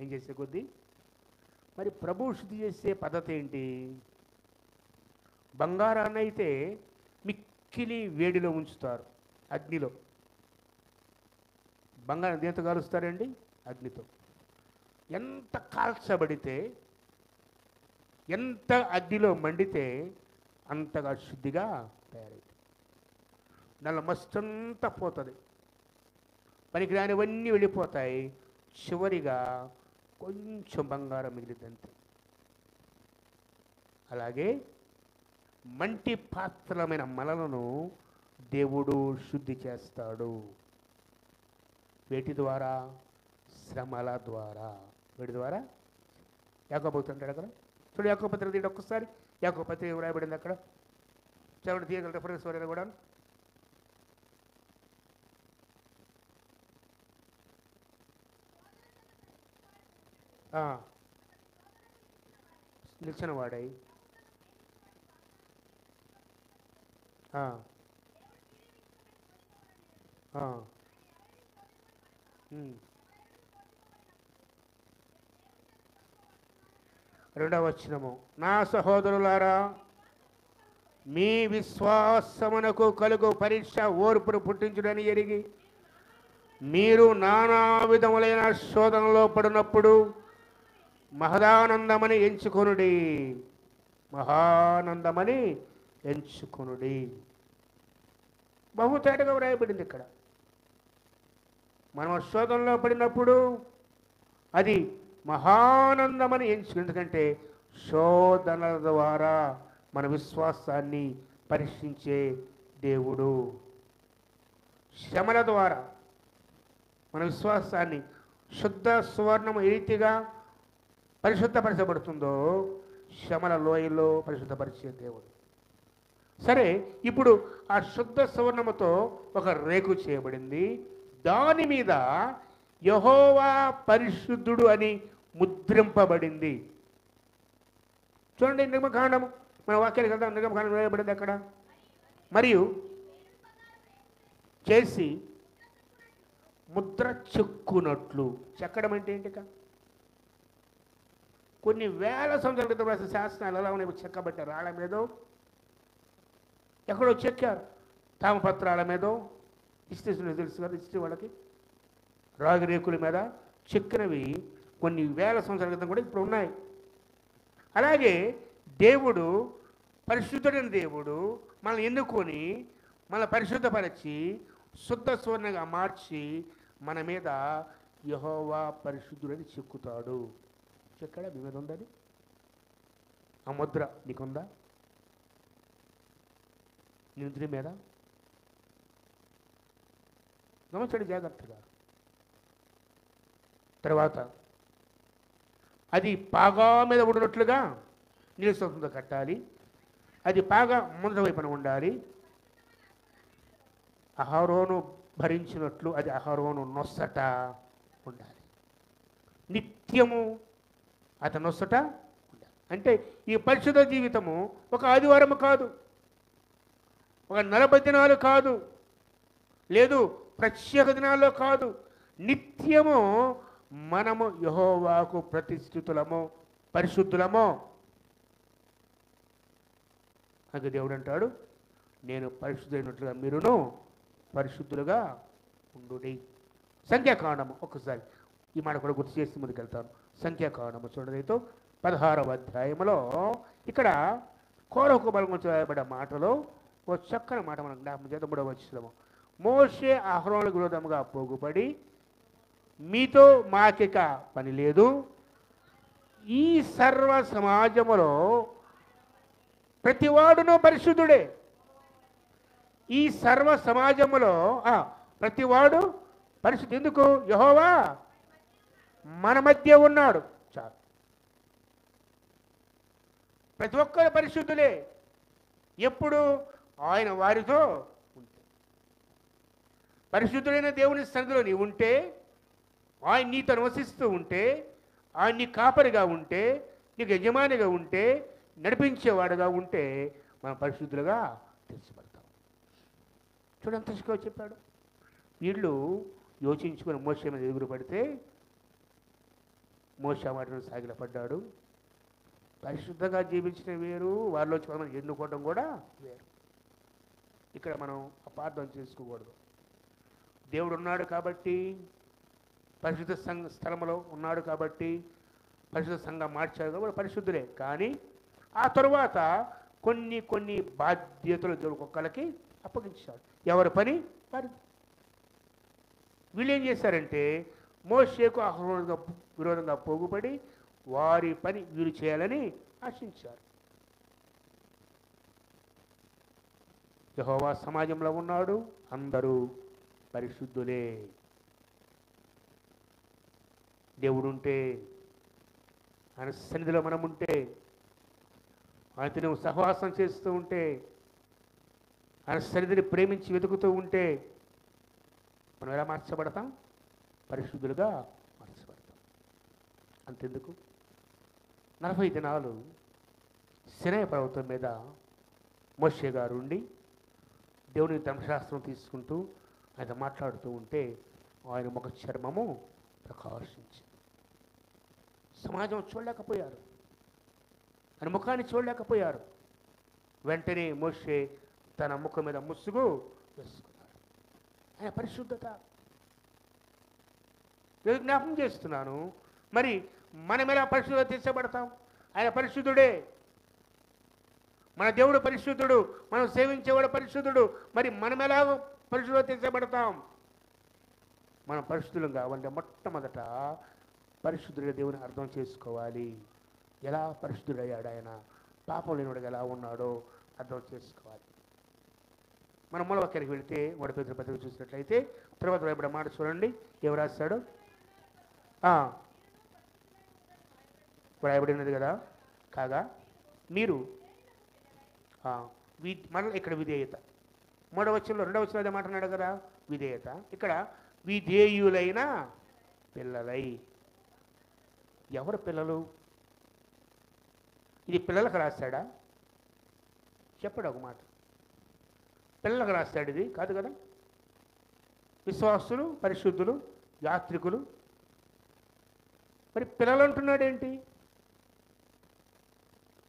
ఏం చేసే కొద్దీ మరి ప్రభు శుద్ధి చేసే పద్ధతి ఏంటి? బంగారాన్ని అయితే మిక్కిలి వేడిలో ఉంచుతారు, అగ్నిలో. బంగారం దేంతో కాలుస్తారండి? అగ్నితో. ఎంత కాల్చబడితే, ఎంత అగ్నిలో మండితే అంతగా శుద్ధిగా తయారైంది. దానిలో మస్తంతా పోతుంది, పనికిరానివన్నీ వెళ్ళిపోతాయి. చివరిగా కొంచెం బంగారం మిగిలిందంతే. అలాగే మంటి పాత్రలమైన మనలను దేవుడు శుద్ధి చేస్తాడు. వేటి ద్వారా? శ్రమల ద్వారా. వీటి ద్వారా యాకోబు అంటాడు అక్కడ. చూడు, యాకోబు పత్రిక తీయండి ఒక్కసారి. యాకోబు పత్రిక వ్రాయబడింది అక్కడ. చదవండి, తీయగల రెఫరెన్స్ వరైనా కూడా. నిలిచిన వాడై రెండవ వచనము, నా సహోదరులారా, మీ విశ్వాసమునకు కలుగు పరీక్ష ఓర్పును పుట్టించుడని ఎరిగి మీరు నానా విధములైన శోధనలో పడినప్పుడు మహదానందమని ఎంచుకొనుడి. మహానందమని ఎంచుకొనుడి. బహుతేటగా వ్రాయబడింది ఇక్కడ. మనం శోధనలో పడినప్పుడు అది మహానందమని ఎంచుకు. ఎందుకంటే శోధనల ద్వారా మన విశ్వాసాన్ని పరీక్షించే దేవుడు. శ్రమల ద్వారా మన విశ్వాసాన్ని, శుద్ధ సువర్ణము ఏ రీతిగా పరిశుద్ధపరచబడుతుందో శ్రమల లోయలో పరిశుద్ధపరిచే దేవుడు. సరే, ఇప్పుడు ఆ శుద్ధ సువర్ణముతో ఒక రేకు చేయబడింది. దాని మీద యెహోవా పరిశుద్ధుడు అని ముద్రింపబడింది. చూడండి, నిర్గమకాండము, మన వాక్యాలు కదా, నిర్గమకాండం వేయబడింది అక్కడ. మరియు చేసి ముద్ర చెక్కునట్లు. చెక్కడం అంటే ఏంటి? కొన్ని వేల సంవత్సరాల క్రితం రాసిన శాసనాలు ఎలా ఉన్నాయి? చెక్కబట్టారు. రాళ్ళ మీదో ఎక్కడో చెక్కారు, తామపత్రాల మీదో. హిస్టరీ తెలుసు కదా, హిస్టరీ వాళ్ళకి. రాగి రేకుల మీద చెక్కినవి కొన్ని వేల సంవత్సరాల క్రితం కూడా ఇప్పుడు ఉన్నాయి. అలాగే దేవుడు, పరిశుద్ధుడైన దేవుడు మనల్ని ఎన్నుకొని మన పరిశుద్ధపరిచి శుద్ధ సువర్ణంగా మార్చి మన మీద యెహోవా పరిశుద్ధుడని చెక్కుతాడు. చెక్కడ మీ మీద ఉందని ఆ ముద్ర నీకుందా? నీ నుదుటి మీద గమనించండి జాగ్రత్తగా. తర్వాత అది పాగా మీద ఉండినట్లుగా నీళ్ళతో కట్టాలి. అది పాగా ముందర వైపున ఉండాలి. అహరోను భరించినట్లు అది అహరోను నొసట ఉండాలి. నిత్యము అతను నొసట ఉండాలి. అంటే ఈ పరిశుద్ధ జీవితము ఒక ఆదివారం కాదు, ఒక 40 దినాలు కాదు, లేదు ప్రత్యేక దినాల్లో కాదు. నిత్యము మనము యెహోవాకు ప్రతిష్ఠితులము, పరిశుద్ధులము. అందుకే దేవుడు అంటాడు, నేను పరిశుద్ధులైనట్లుగా మీరును పరిశుద్ధులుగా ఉండుడి. సంఖ్యాకాండము ఒక్కసారి ఈ మాట కూడా గుర్తు చేసి ముందుకెళ్తాను. సంఖ్యాకాండము చూడదైతే 16వ అధ్యాయంలో ఇక్కడ కోరహు బలం గురించి రాయబడ్డ మాటలో ఓ చక్కని మాట మనం జ్ఞాపకం చేద్దాం. 3వ వచనము, మోషే అహరోనులకు విరోధముగా పోగుపడి మీతో మాకిక పని లేదు, ఈ సర్వ సమాజములో ప్రతివాడును పరిశుద్ధుడే. ఈ సర్వ సమాజములో ప్రతివాడు పరిశుద్ధి. ఎందుకు? యెహోవా మన మధ్య ఉన్నాడు. చాలు. ప్రతి ఒక్కరు పరిశుద్ధులే. ఎప్పుడు? ఆయన వారితో ఉంటే. పరిశుద్ధులైన దేవుని సన్నిధిలో నీవు ఉంటే, ఆయన నీతో నివసిస్తూ ఉంటే, ఆయన నీ కాపరిగా ఉంటే, నీకు యజమానిగా ఉంటే, నడిపించేవాడుగా ఉంటే మనం పరిశుద్ధులుగా తెలిసిపడతాం. చూడండి ఎంత చక్కగా చెప్పాడు. వీళ్ళు యోచించుకుని మోషే మీద ఎదురు పడితే మోషే మాటను సాగిలపడ్డాడు. పరిశుద్ధంగా జీవించిన వేరు, వారిలో మనం ఎన్నుకోవడం కూడా వేరు. ఇక్కడ మనం అపార్థం చేసుకోకూడదు. దేవుడు ఉన్నాడు కాబట్టి, పరిశుద్ధ స్థలంలో ఉన్నాడు కాబట్టి, పరిశుద్ధ సంఘం మార్చాడు కాబట్టి పరిశుద్ధులే. కానీ ఆ తరువాత కొన్ని బాధ్యతలు దేవుడు ఒక్కళ్ళకి అప్పగించాడు. ఎవరి పని వారి. వీళ్ళు ఏం చేశారంటే మోషేకు విరోధంగా పోగుపడి వారి పని వీరు చేయాలని ఆశించారు. యెహోవా సమాజంలో ఉన్నాడు, అందరూ పరిశుద్ధులే. దేవుడుంటే, ఆయన సన్నిధిలో మనం ఉంటే, ఆయనతో నువ్వు సహవాసం చేస్తూ ఉంటే, ఆయన సన్నిధిని ప్రేమించి వెతుకుతూ ఉంటే మనం ఎలా మార్చబడతాం? పరిశుద్ధులుగా మార్చబడతాం. అంతెందుకు 40 దినాలు సినాయి పర్వతం మీద మోషే గారు ఉండి దేవుని ధర్మశాస్త్రం తీసుకుంటూ ఆయన మాట్లాడుతూ ఉంటే ఆయన ముఖ చర్మము ప్రకాశించింది. సమాజం చూడలేకపోయారు, ఆయన ముఖాన్ని చూడలేకపోయారు. వెంటనే మోషే తన ముఖం మీద ముసుగు వేసుకున్నాడు. ఆయన పరిశుద్ధత. నేను జ్ఞాపకం చేస్తున్నాను. మరి మనం ఎలా పరిశుద్ధత తీర్చబడతాం? ఆయన పరిశుద్ధుడే. మన దేవుడు పరిశుద్ధుడు, మనం సేవించేవాడు పరిశుద్ధుడు. మరి మనం ఎలా పరిశుద్ధత తీర్చబడతాం? మనం పరిశుద్ధులం కావాలంటే మొట్టమొదట పరిశుద్ధుడిగా దేవుని అర్థం చేసుకోవాలి. ఎలా పరిశుద్ధుడయ్యాడు ఆయన, పాపం లేనివాడుగా ఎలా ఉన్నాడో అర్థం చేసుకోవాలి. మనం మూలవాక్యానికి వెళితే 1 పేతురు పత్రిక చూసినట్లయితే తర్వాత రాయబడిన మాట చూడండి. ఏం రాస్తాడు? రాయబడినది కదా. కాగా మీరు మళ్ళీ ఇక్కడ విధేయత. 3వ వచనంలో 2వ వచనంలో అదే మాట్లాడాడు కదా, విధేయత. ఇక్కడ విధేయులైన పిల్లలై. ఎవరు పిల్లలు? ఇది పిల్లలకు రాస్తాడా? చెప్పడు ఒక మాట. పిల్లలకు రాస్తాడు ఇది కాదు కదా. విశ్వాసులు, పరిశుద్ధులు, యాత్రికులు. మరి పిల్లలు అంటున్నాడు ఏంటి?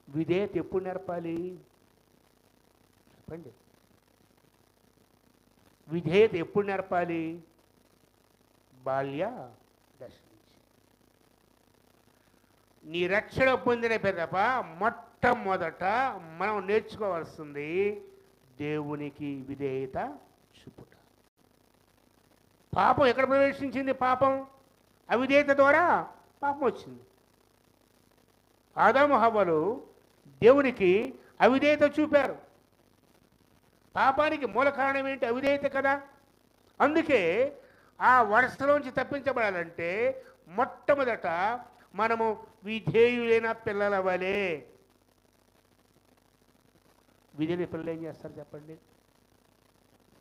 విధేయత ఎప్పుడు నేర్పాలి చెప్పండి? విధేయత ఎప్పుడు నేర్పాలి? బాల్య దశ నుంచి. నీ రక్షణ పొందిన పిదప మొట్టమొదట మనం నేర్చుకోవాల్సింది దేవునికి విధేయత చూపుట. పాపం ఎక్కడ ప్రవేశించింది? పాపం అవిధేయత ద్వారా పాపం వచ్చింది. ఆదాము హవ్వలు దేవునికి అవిధేయత చూపారు. పాపానికి మూల కారణం ఏంటి? అవిధేయత కదా. అందుకే ఆ వరుసలోంచి తప్పించబడాలంటే మొట్టమొదట మనము విధేయులైన పిల్లల వలె. విధేయుల పిల్లలు ఏం చేస్తారు చెప్పండి?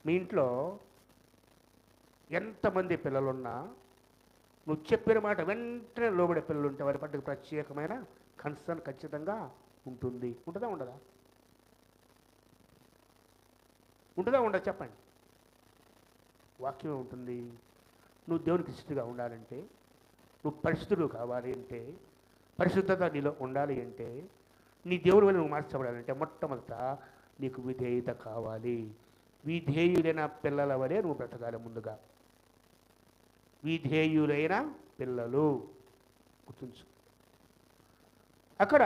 మీ ఇంట్లో ఎంతమంది పిల్లలున్నా నువ్వు చెప్పిన మాట వెంటనే లోబడే పిల్లలు ఉంటే వారి పట్ల ప్రత్యేకమైన కన్సర్న్ ఖచ్చితంగా ఉంటుంది. ఉంటుందా ఉండదా? ఉంటుందా ఉండదు చెప్పండి? వాక్యం ఉంటుంది. నువ్వు దేవునికి ఇష్టగా ఉండాలంటే, నువ్వు పరిశుద్ధుడు కావాలి అంటే, పరిశుద్ధత నీలో ఉండాలి అంటే, నీ దేవుని వల్ల నువ్వు మార్చబడాలంటే మొట్టమొదట నీకు విధేయత కావాలి. విధేయులైన పిల్లల వలె నువ్వు బ్రతకాలి. ముందుగా విధేయులైన పిల్లలు గుర్తుంచు. అక్కడ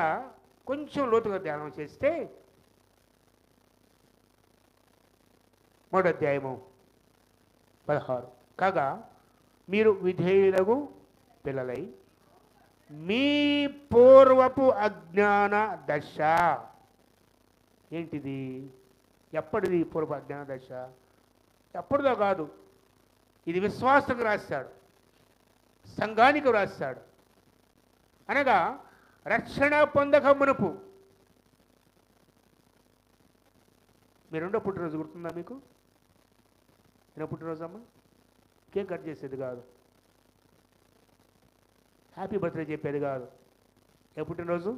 కొంచెం లోతుగా ధ్యానం చేస్తే 3వ అధ్యాయము 16. కాగా మీరు విధేయులకు పిల్లలై మీ పూర్వపు అజ్ఞాన దశ. ఏంటిది? ఎప్పటిది పూర్వ అజ్ఞాన దశ? ఎప్పటిదో కాదు, ఇది విశ్వాసకు రాశాడు, సంఘానికి రాశాడు. అనగా రక్షణ పొందక మునుపు. మీ రెండో పుట్టినరోజు గుర్తుందా మీకు? ఎన్నో పుట్టినరోజు అమ్మ? కేక్ కట్ చేసేది కాదు, హ్యాపీ బర్త్డే చెప్పేది కాదు. ఏ పుట్టినరోజు?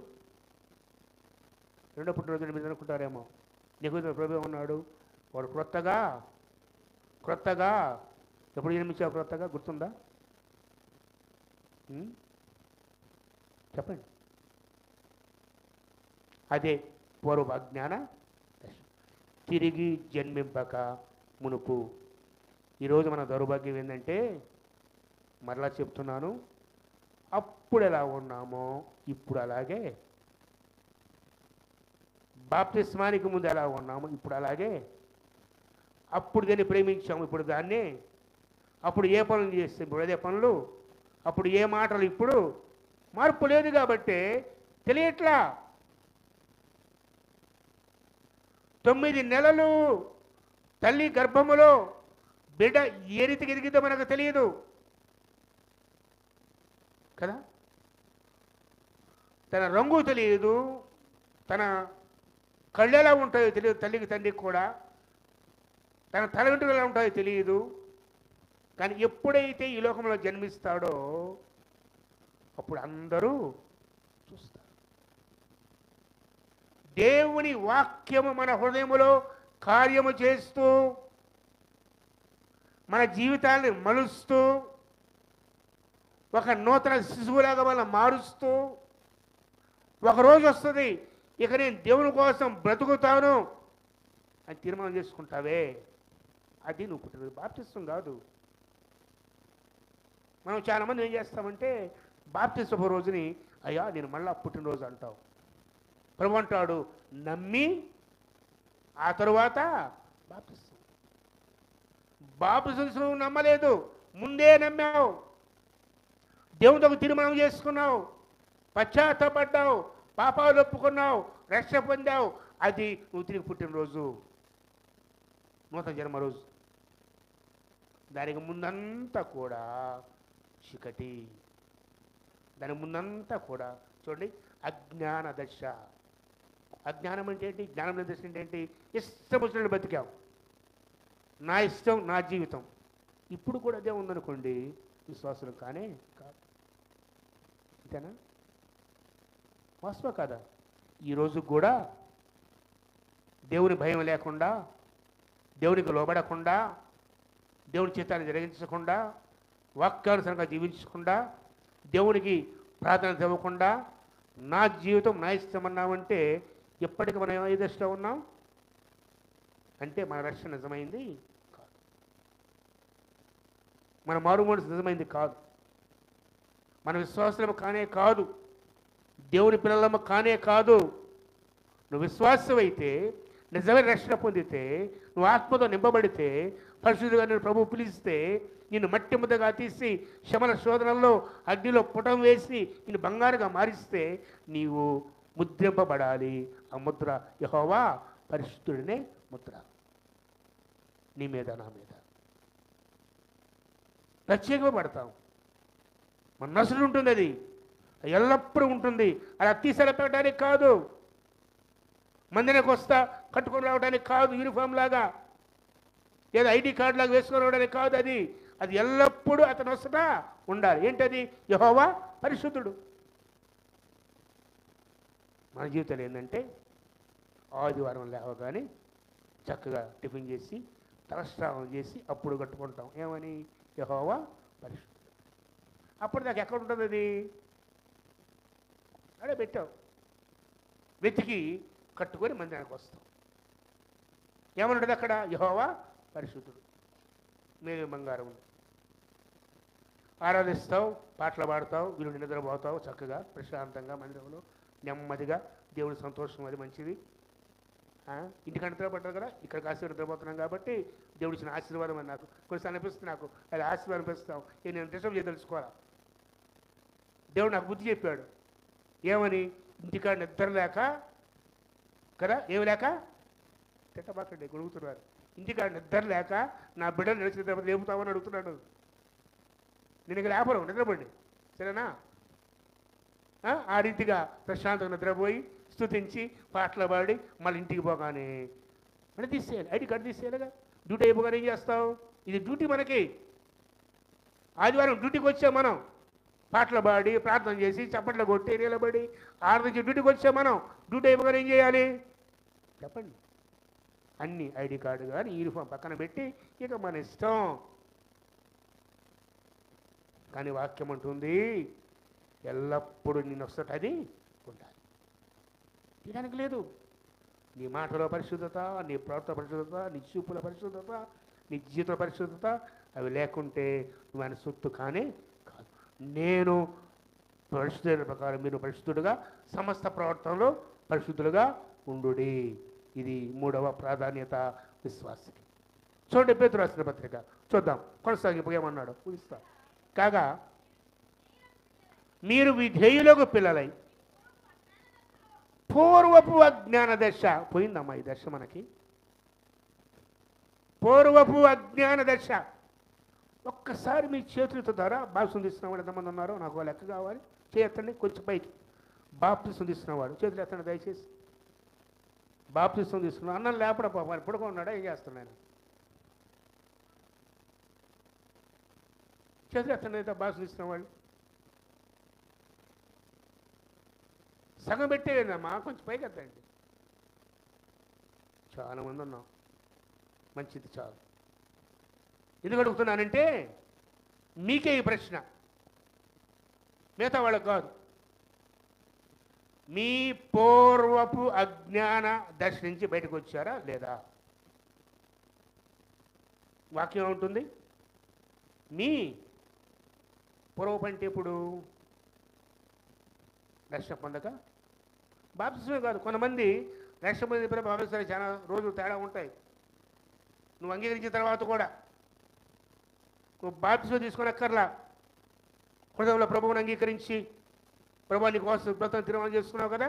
రెండో పుట్టినరోజు మీరు అనుకుంటారేమో. నీకు ప్రభు ఉన్నాడు, వాడు క్రొత్తగా ఎప్పుడు జన్మించావు? క్రొత్తగా గుర్తుందా? చెప్పండి. అదే పూర్వ అజ్ఞాన దశ. తిరిగి జన్మింపక మునుపు. ఈరోజు మన దౌర్భాగ్యం ఏంటంటే, మరలా చెప్తున్నాను, అప్పుడు ఎలా ఉన్నామో ఇప్పుడు అలాగే, బాప్తిస్మానికి ముందు ఎలా ఉన్నామో ఇప్పుడు అలాగే, అప్పుడు దాన్ని ప్రేమించాము ఇప్పుడు దాన్ని, అప్పుడు ఏ పనులు చేస్తే ఇప్పుడు అదే పనులు, అప్పుడు ఏ మాటలు ఇప్పుడు మార్పు లేదు. కాబట్టి తెలియట్లా. 9 నెలలు తల్లి గర్భములో బిడ్డ ఏ రీతికి ఎదిగిందో మనకు తెలియదు కదా. తన రంగు తెలియదు, తన కళ్ళు ఎలా ఉంటాయో తెలియదు తల్లికి తండ్రికి కూడా, తన తల వెంట్రుకలు ఎలా ఉంటాయో తెలియదు. కానీ ఎప్పుడైతే ఈ లోకంలో జన్మిస్తాడో అప్పుడు అందరూ చూస్తారు. దేవుని వాక్యము మన హృదయములో కార్యము చేస్తూ, మన జీవితాన్ని మలుస్తూ, ఒక నూతన శిశువులాగా మనం మారుస్తూ, ఒకరోజు వస్తుంది ఇక నేను దేవుని కోసం బ్రతుకుతాను అని తీర్మానం చేసుకుంటావే, అది నువ్వు పుట్టినరోజు. బాప్తిస్వం కాదు. మనం చాలామంది ఏం చేస్తామంటే బాప్తిస్వ రోజుని అయ్యా నేను మళ్ళా పుట్టినరోజు అంటావు. ప్రభు అంటాడు, నమ్మి ఆ తరువాత బాప్తిస్వం. బాప్తిస్వం నమ్మలేదు, ముందే నమ్మావు, దేవునితో తీర్మానం చేసుకున్నావు, పశ్చాత్తపడ్డావు, పాపాలు ఒప్పుకున్నావు, రక్షణ పొందావు, అది నువ్వు తిరిగి పుట్టినరోజు, నూతన జన్మరోజు. దానికి ముందంతా కూడా చీకటి, దాని ముందంతా కూడా చూడండి అజ్ఞాన దశ. అజ్ఞానం అంటే ఏంటి? జ్ఞానం దశ అంటే ఏంటి? ఇష్టం వచ్చినట్టు బతికాం, నా ఇష్టం నా జీవితం. ఇప్పుడు కూడా అదే ఉందనుకోండి, విశ్వాసం కానే కాదు. అంతేనా? వాస్తవం కాదా? ఈరోజు కూడా దేవుని భయం లేకుండా, దేవునికి లోబడకుండా, దేవుని చిత్తాన్ని జరిగించకుండా, వాక్యానుసారంగా జీవించకుండా, దేవునికి ప్రార్థన ఇవ్వకుండా, నా జీవితం నా ఇష్టం అన్నామంటే ఎప్పటికీ మనం ఏ దశలో ఉన్నాం అంటే మన రక్షణ నిజమైంది కాదు, మన మారుమనసు నిజమైంది కాదు, మన విశ్వాసము కానే కాదు, దేవుని పిల్లలమ్మ కానే కాదు. నువ్వు విశ్వాసం అయితే, నిజమైన రక్షణ పొందితే, నువ్వు ఆత్మతో నింపబడితే, పరిశుద్ధుగా నేను ప్రభు పిలిస్తే, నిన్ను మట్టి ముద్దగా తీసి శమల శోధనల్లో అగ్నిలో పుటం వేసి నిన్ను బంగారుగా మారిస్తే నీవు ముద్రింపబడాలి. ఆ ముద్ర యెహోవా పరిశుద్ధుడినే ముద్ర నీ మీద నా మీద ప్రత్యేకంగా పడతాం. మన నసులు ఉంటుంది, అది ఎల్లప్పుడూ ఉంటుంది. అది అత్తిసర పెట్టడానికి కాదు, మందిరానికి వస్తా కట్టుకొని రావడానికి కాదు, యూనిఫామ్ లాగా లేదా ఐడి కార్డు లాగా వేసుకొని రావడానికి కాదు. అది ఎల్లప్పుడూ అతను వస్తా ఉండాలి. ఏంటది? యెహోవా పరిశుద్ధుడు. మన జీవితంలో ఏంటంటే ఆదివారం లేవగానే చక్కగా టిఫిన్ చేసి తలస్నానం చేసి అప్పుడు కట్టుకుంటాం. ఏమని? యెహోవా పరిశుద్ధుడు. అప్పుడు దాకా ఎక్కడ ఉంటుంది? అది అడే పెట్టావు, వెతికి కట్టుకొని మందిరానికి వస్తాం. ఏమనుంటుంది అక్కడ? యెహోవా పరిశుద్ధుడు. మేమే బంగారం ఆరాధిస్తావు, పాటలు పాడతావు, వీరుని నిద్రపోతావు, చక్కగా ప్రశాంతంగా మందిరంలో నెమ్మదిగా దేవుని సంతోషం, అది మంచిది. ఇంటికి నిద్రపడ్డారు కదా, ఇక్కడ కాసేపు నిద్రపోతున్నాం కాబట్టి దేవుడు ఇచ్చిన ఆశీర్వాదం అని నాకు కొన్నిసార్లు అనిపిస్తుంది. నాకు అది ఆశీర్వాదం అనిపిస్తాం. నేను డిస్టర్బ్ చేసి తెలుసుకోవాలా. దేవుడు నాకు బుద్ధి చెప్పాడు. ఏమని? ఇంటికాడ నిద్ర లేక కదా, ఏమి లేక తిట్టబాకండి, గొడుగుతున్నారు. ఇంటికాడ నిద్ర లేక నా బిడ్డను నిలిచిన తర్వాత లేపుతామని అడుగుతున్నాడు. నేను ఇక లేపరు, నిద్రపోండి, సరేనా? ఆ రీతిగా ప్రశాంతంగా నిద్రపోయి స్తుతించి పాటలు పాడి మళ్ళీ ఇంటికి పోగానే అంటే తీసేయాలి, ఐడి కార్డు తీసేయాలిగా. డ్యూటీ అయిపోగానే ఏం చేస్తావు? ఇది డ్యూటీ మనకి. ఆదివారం డ్యూటీకి వచ్చాం మనం, పాటలు పాడి ప్రార్థన చేసి చప్పట్లు కొట్టి నిలబడి ఆరాధించి డ్యూటీకి వచ్చాం మనం. డ్యూటీ అయిపోగానే ఏం చేయాలి చెప్పండి? అన్ని ఐడి కార్డు కానీ యూనిఫామ్ పక్కన పెట్టి ఇక మన ఇష్టం. కానీ వాక్యం అంటుంది ఎల్లప్పుడూ నేను వస్తట అది ఉండాలి, తీయడానికి లేదు. నీ మాటలో పరిశుద్ధత, నీ ప్రవర్తన పరిశుద్ధత, నీ చూపుల పరిశుద్ధత, నీ జీవిత పరిశుద్ధత అవి లేకుంటే నువ్వు ఆయన సొత్తు కానే కాదు. నేను పరిశుద్ధుల ప్రకారం మీరు పరిశుద్ధుడుగా సమస్త ప్రవర్తనలో పరిశుద్ధులుగా ఉండుడి. ఇది 3వ ప్రాధాన్యత విశ్వాసకి. చూడండి పేతురు రాసిన పత్రిక చూద్దాం, కొనసాగిపోయామన్నాడు ఊహిస్తా. కాగా మీరు విధేయులకు పిల్లలై పూర్వపు అజ్ఞాన దశ పోయిందమ్మా. ఈ దశ మనకి పూర్వపు అజ్ఞాన దశ. ఒక్కసారి మీ చేతులతో ద్వారా బాప్తిసం తీసుకున్నవాడు ఎంతమంది ఉన్నారో నాకు లెక్క కావాలి. చేయెత్తండి కొంచెం పైకి. బాప్తిసం తీసుకున్నవాడు చేతులు ఎత్తండి దయచేసి. బాప్తిసం తీసుకున్నాడు. అన్నం లేపడ పాప పడుకున్నాడా ఏం చేస్తున్నాడు ఆయన? చేతులు ఎత్తండి అయితే బాప్తిసం తీసుకున్నవాళ్ళు. సగం పెట్టేదమ్మా, కొంచెం పైకి ఎత్తండి. చాలా మంది ఉన్నాం, మంచిది చాలు. ఎందుకు అడుగుతున్నానంటే మీకే ఈ ప్రశ్న, మిగతా వాళ్ళకు కాదు. మీ పూర్వపు అజ్ఞాన దశ నుంచి బయటకు వచ్చారా లేదా? వాక్యం ఉంటుంది మీ పూర్వపు అంటే ఇప్పుడు రక్షణ పొందక బాప్తిసమే కాదు. కొంతమంది రక్షణ పొందిన బాప్తిసాలు చాలా రోజులు తేడా ఉంటాయి. నువ్వు అంగీకరించిన తర్వాత కూడా నువ్వు బాప్తిసం తీసుకోనక్కర్లా. హృదయంలో ప్రభువుని అంగీకరించి ప్రభు నీ కోసం వ్రతం తీర్మానం చేసుకున్నావు కదా,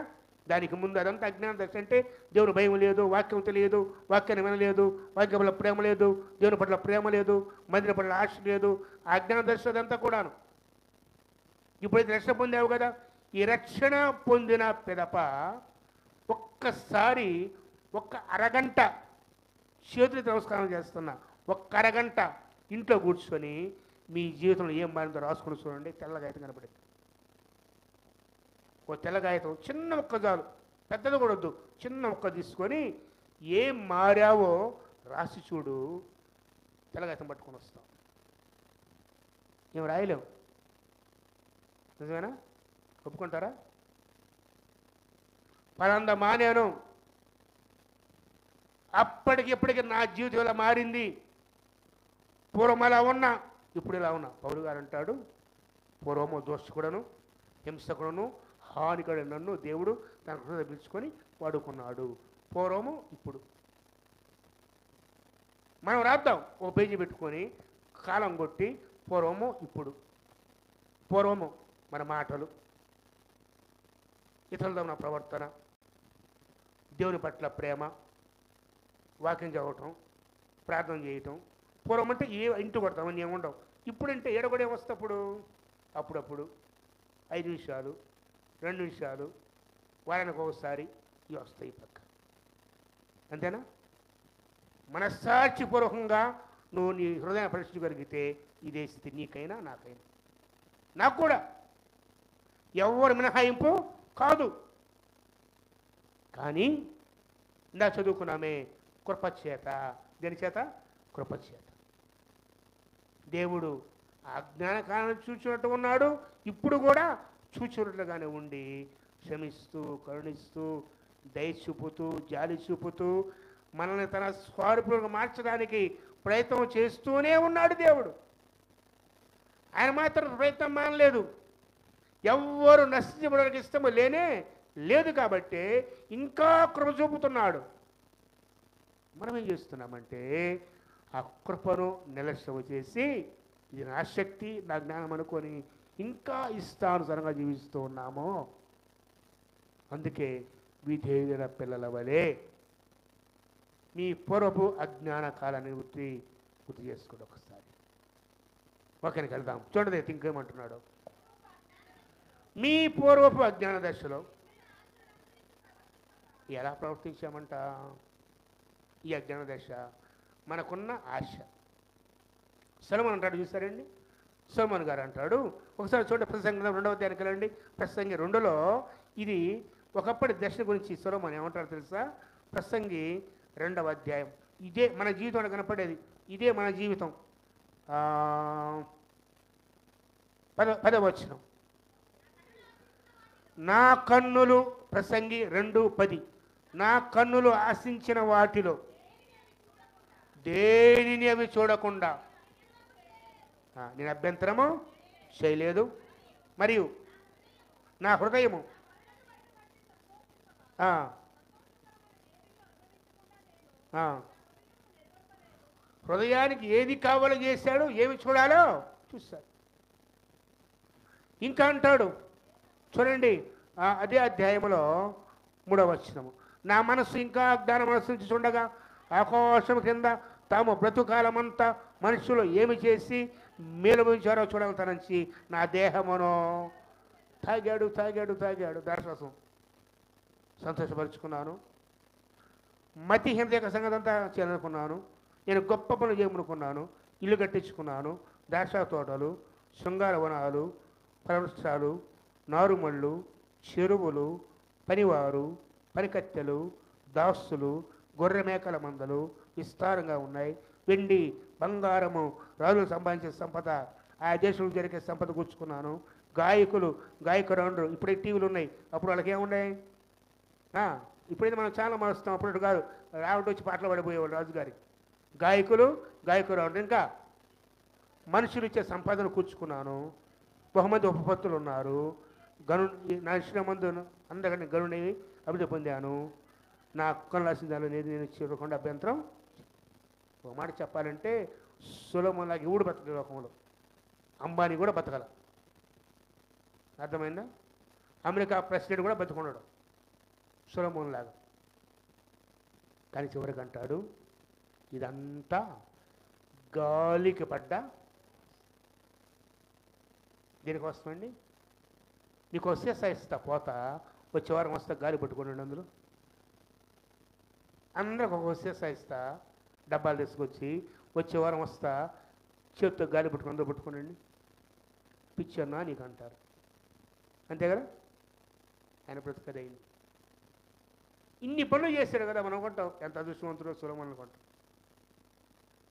దానికి ముందు అదంతా అజ్ఞాన దశ. అంటే దేవుని భయం లేదు, వాక్యం తెలియదు, వాక్యాన్ని వినలేదు, వాక్యం పట్ల ప్రేమ లేదు, దేవుని పట్ల ప్రేమ లేదు, మందిరం పట్ల ఆశ లేదు. ఆ అజ్ఞాన దశ అదంతా కూడాను. ఇప్పుడైతే రక్షణ పొందావు కదా, ఈ రక్షణ పొందిన పిదప ఒక్కసారి ఒక్క అరగంట చేతులకి నమస్కారం చేస్తున్నా, ఒక్క అరగంట ఇంట్లో కూర్చొని మీ జీవితంలో ఏం మారిందో రాసుకుని చూడండి. తెల్లగాయతం కనపడింది. ఓ తెల్లగాయతం చిన్న ఒక్క చాలు, పెద్దది కూడా వద్దు, చిన్న ఒక్క తీసుకొని ఏం మారావో రాసి చూడు. తెల్లగాయతం పట్టుకొని వస్తాం. ఏం రాయలేవు, నిజమేనా? ఒప్పుకుంటారా? పరంద మానేను, అప్పటికిప్పటికి నా జీవితం ఇలా మారింది. పూర్వం అలా ఉన్నా, ఇప్పుడు ఇలా ఉన్నా. పౌలు గారు అంటాడు, పూర్వము దోషకుడను, హింసకుడను, హానికుడు నన్ను దేవుడు తన హృదయం పిలుచుకొని వాడుకున్నాడు. పూర్వము ఇప్పుడు. మనం రాద్దాం ఓ పేజీ పెట్టుకొని కాలం కొట్టి పూర్వము ఇప్పుడు. పూర్వము మన మాటలు, ఇతరులతో మన ప్రవర్తన, దేవుని పట్ల ప్రేమ, వాక్యం చదవటం, ప్రార్థన చేయటం. పూర్వం అంటే ఏ ఇంటి కొడతామని ఏముండవు. ఇప్పుడంటే ఏడగొడే వస్తప్పుడు అప్పుడప్పుడు 5 నిమిషాలు 2 నిమిషాలు వారానికి ఒకసారి ఇవి వస్తాయి పక్క. అంతేనా? మనస్సాక్షిపూర్వకంగా నువ్వు నీ హృదయ పరీక్షించగలిగితే ఇదే స్థితి నీకైనా నాకైనా. నాకు కూడా ఎవరు మినహాయింపు కాదు. కానీ ఇందా చదువుకున్నామే, కృపచేత. దేని చేత? కృపచేత. దేవుడు అజ్ఞాన కాలం చూచినట్టు ఉన్నాడు, ఇప్పుడు కూడా చూచినట్లుగానే ఉండి క్షమిస్తూ, కరుణిస్తూ, దయ చూపుతూ, జాలి చూపుతూ మనల్ని తన స్వరూపంగా మార్చడానికి ప్రయత్నం చేస్తూనే ఉన్నాడు దేవుడు. ఆయన మాత్రం ప్రయత్నం మానలేదు. ఎవ్వరు నశించబడడానికి ఇష్టము లేనే లేదు కాబట్టి ఇంకా కృప చూపుతున్నాడు. మనం ఏం చేస్తున్నామంటే ఆ కృపను నిర్లక్ష్యం చేసి ఇది నా శక్తి, నా జ్ఞానం అనుకొని ఇంకా ఇష్టానుసారంగా జీవిస్తూ ఉన్నాము. అందుకే విధేయుల పిల్లల వలె మీ పూర్వపు అజ్ఞాన కాలాన్ని గుర్తు చేసుకోండి ఒకసారి. ఓకేనికి వెళ్దాం. చూడండి ఇంకేమంటున్నాడు. మీ పూర్వపు అజ్ఞాన దశలో ఎలా ప్రవర్తించామంట? ఈ అజ్ఞాన దశ మనకున్న ఆశ. సొలొమోను అంటాడు, చూసారండి, సొలొమోను గారు అంటాడు, ఒకసారి చూడండి ప్రసంగి 2వ అధ్యాయానికి వెళ్ళండి. ప్రసంగి 2లో ఇది ఒకప్పటి దశ గురించి సొలొమోను ఏమంటాడు తెలుసా? ప్రసంగి 2వ అధ్యాయం. ఇదే మన జీవితంలో కనపడేది, ఇదే మన జీవితం. 10వ వచనం, నా కన్నులు, ప్రసంగి 2:10, నా కన్నులు ఆశించిన వాటిలో దేనిని అవి చూడకుండా నేను అభ్యంతరము చేయలేదు, మరియు నా హృదయము హృదయానికి ఏది కావాలో చేశాడు, ఏమి చూడాలో చూశాడు. ఇంకా అంటాడు చూడండి, అదే అధ్యాయంలో 3వ వచనము, నా మనస్సు ఇంకా అజ్ఞాన మనస్సు నుంచి చూడగా ఆకాశం కింద తాము బ్రతుకాలమంతా మనుషులు ఏమి చేసి మేలుమించారో చూడగలుగుతానని నా దేహమును తాగాడు దారశ్వాసం సంతోషపరుచుకున్నాను. మతి హింసక సంగతి అంతా చేయాలనుకున్నాను. నేను గొప్ప పనులు చేయమనుకున్నాను. ఇల్లు కట్టించుకున్నాను, ద్రాక్ష తోటలు, శృంగార వనాలు, ఫలవృక్షాలు, నారుమళ్ళు, చెరువులు, పనివారు, పనికత్తెలు, దాసులు, గొర్రె మేకల మందలు విస్తారంగా ఉన్నాయి. వెండి బంగారము రాజులు సంపాదించే సంపద, ఆ దేశంలో జరిగే సంపద కూర్చుకున్నాను. గాయకురాండ్రు, ఇప్పుడే టీవీలు ఉన్నాయి, అప్పుడు వాళ్ళకి ఏమున్నాయి? ఇప్పుడైతే మనం చాలా మారుస్తాం, అప్పుడు కాదు, రావడం వచ్చి పాటలు పడిపోయేవాళ్ళు రాజుగారికి. గాయకురాండ్రు, ఇంకా మనుషులు ఇచ్చే సంపాదన కూర్చుకున్నాను. బహుమంది ఉపపత్తులు ఉన్నారు. నా ఇచ్చిన మందు అందరికంటే గనుని అభివృద్ధి పొందాను. నా అక్కను రాసిన దానిలో నేను చూడకుండా అభ్యంతరం. ఒక మాట చెప్పాలంటే సొలొమోను లాగా ఎవడు బతకల లోకంలో, అంబానీ కూడా బతకల. అర్థమైందా? అమెరికా ప్రెసిడెంట్ కూడా బతుకున్నాడు సొలొమోను లాగా. కానీ చివరికి అంటాడు, ఇదంతా గాలికి పడ్డ దీనికి వస్తుందండి. నీకు వస్తే ఇస్తా పోతా, వచ్చే వారం వస్తా గాలి పట్టుకోండి. అందులో అందరికి ఒక వస్తే ఇస్తా, డబ్బాలు తీసుకొచ్చి వచ్చే వారం వస్తా, చేతితో గాలి పట్టుకుని అందరూ పట్టుకోనండి. పిచ్చి అన్నా నీకు అంటారు, అంతే కదా? ఆయన బ్రతుకదైంది. ఇన్ని పనులు చేశాడు కదా, మనం అనుకుంటాం ఎంత అదృష్టవంతుడో సొలొమోను అనుకుంటాం.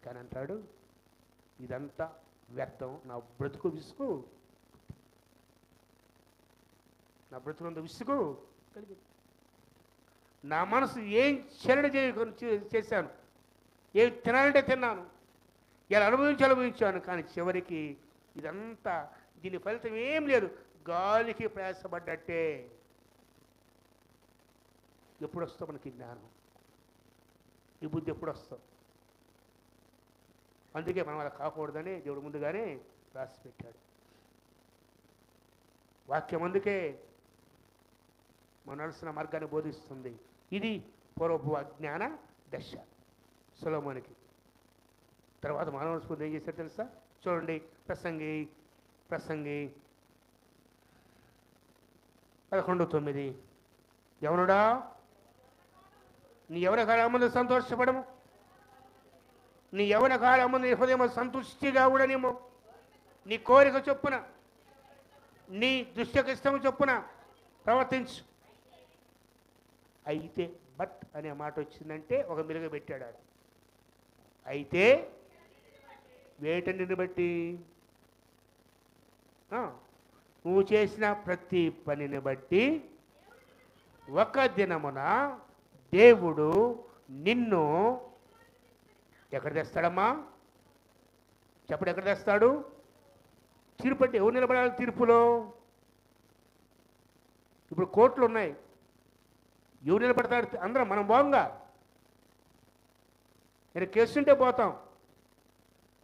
కానీ అంటాడు, ఇదంతా వ్యర్థం, నా బ్రతుకు విసుగు, నా బ్రతుకులంత విసుగు కలిగింది. నా మనసు ఏం చెరడి చేశాను, ఏం తినాలంటే తిన్నాను, ఇలా అనుభవించాను. కానీ చివరికి ఇదంతా దీని ఫలితం ఏం లేదు, గాలికి ప్రయాసపడ్డట్టే. ఎప్పుడు వస్తావు మనకి జ్ఞానం, ఈ బుద్ధి ఎప్పుడు వస్తావు? అందుకే మనం అలా కాకూడదని దేవుడు ముందుగానే రాసి పెట్టాడు. వాక్యం అందుకే మనం నడుస్తున్న మార్గాన్ని బోధిస్తుంది. ఇది పూర్వపు అజ్ఞాన దశ సొలొమోనుకి. తర్వాత మానవ స్ఫూర్తి ఏం చేశారు తెలుసా? చూడండి, ప్రసంగి 11:9, యవనుడా నీ యవన కాలమందు సంతోషపడము, నీ యవన కాలమందు నీ హృదయం సంతుష్టిగా ఉండనేమో, నీ కోరిక చొప్పున నీ దృష్టికి ఇష్టం చొప్పున ప్రవర్తించు. అయితే బట్ అనే మాట వచ్చిందంటే ఒక మెలుగు పెట్టాడు. అయితే వేటన్నిటిని బట్టి, నువ్వు చేసిన ప్రతి పనిని బట్టి ఒక దినమున దేవుడు నిన్ను ఎక్కడ తెస్తాడమ్మా? చెప్పడు, ఎక్కడ తెస్తాడు? తీర్పు అంటే ఎవరు నిలబడాలి తీర్పులో? ఇప్పుడు కోర్టులు ఉన్నాయి, ఎవరు నిలబడతాడు? అందరం మనం పోంగా, నేను కేసుంటే పోతాం.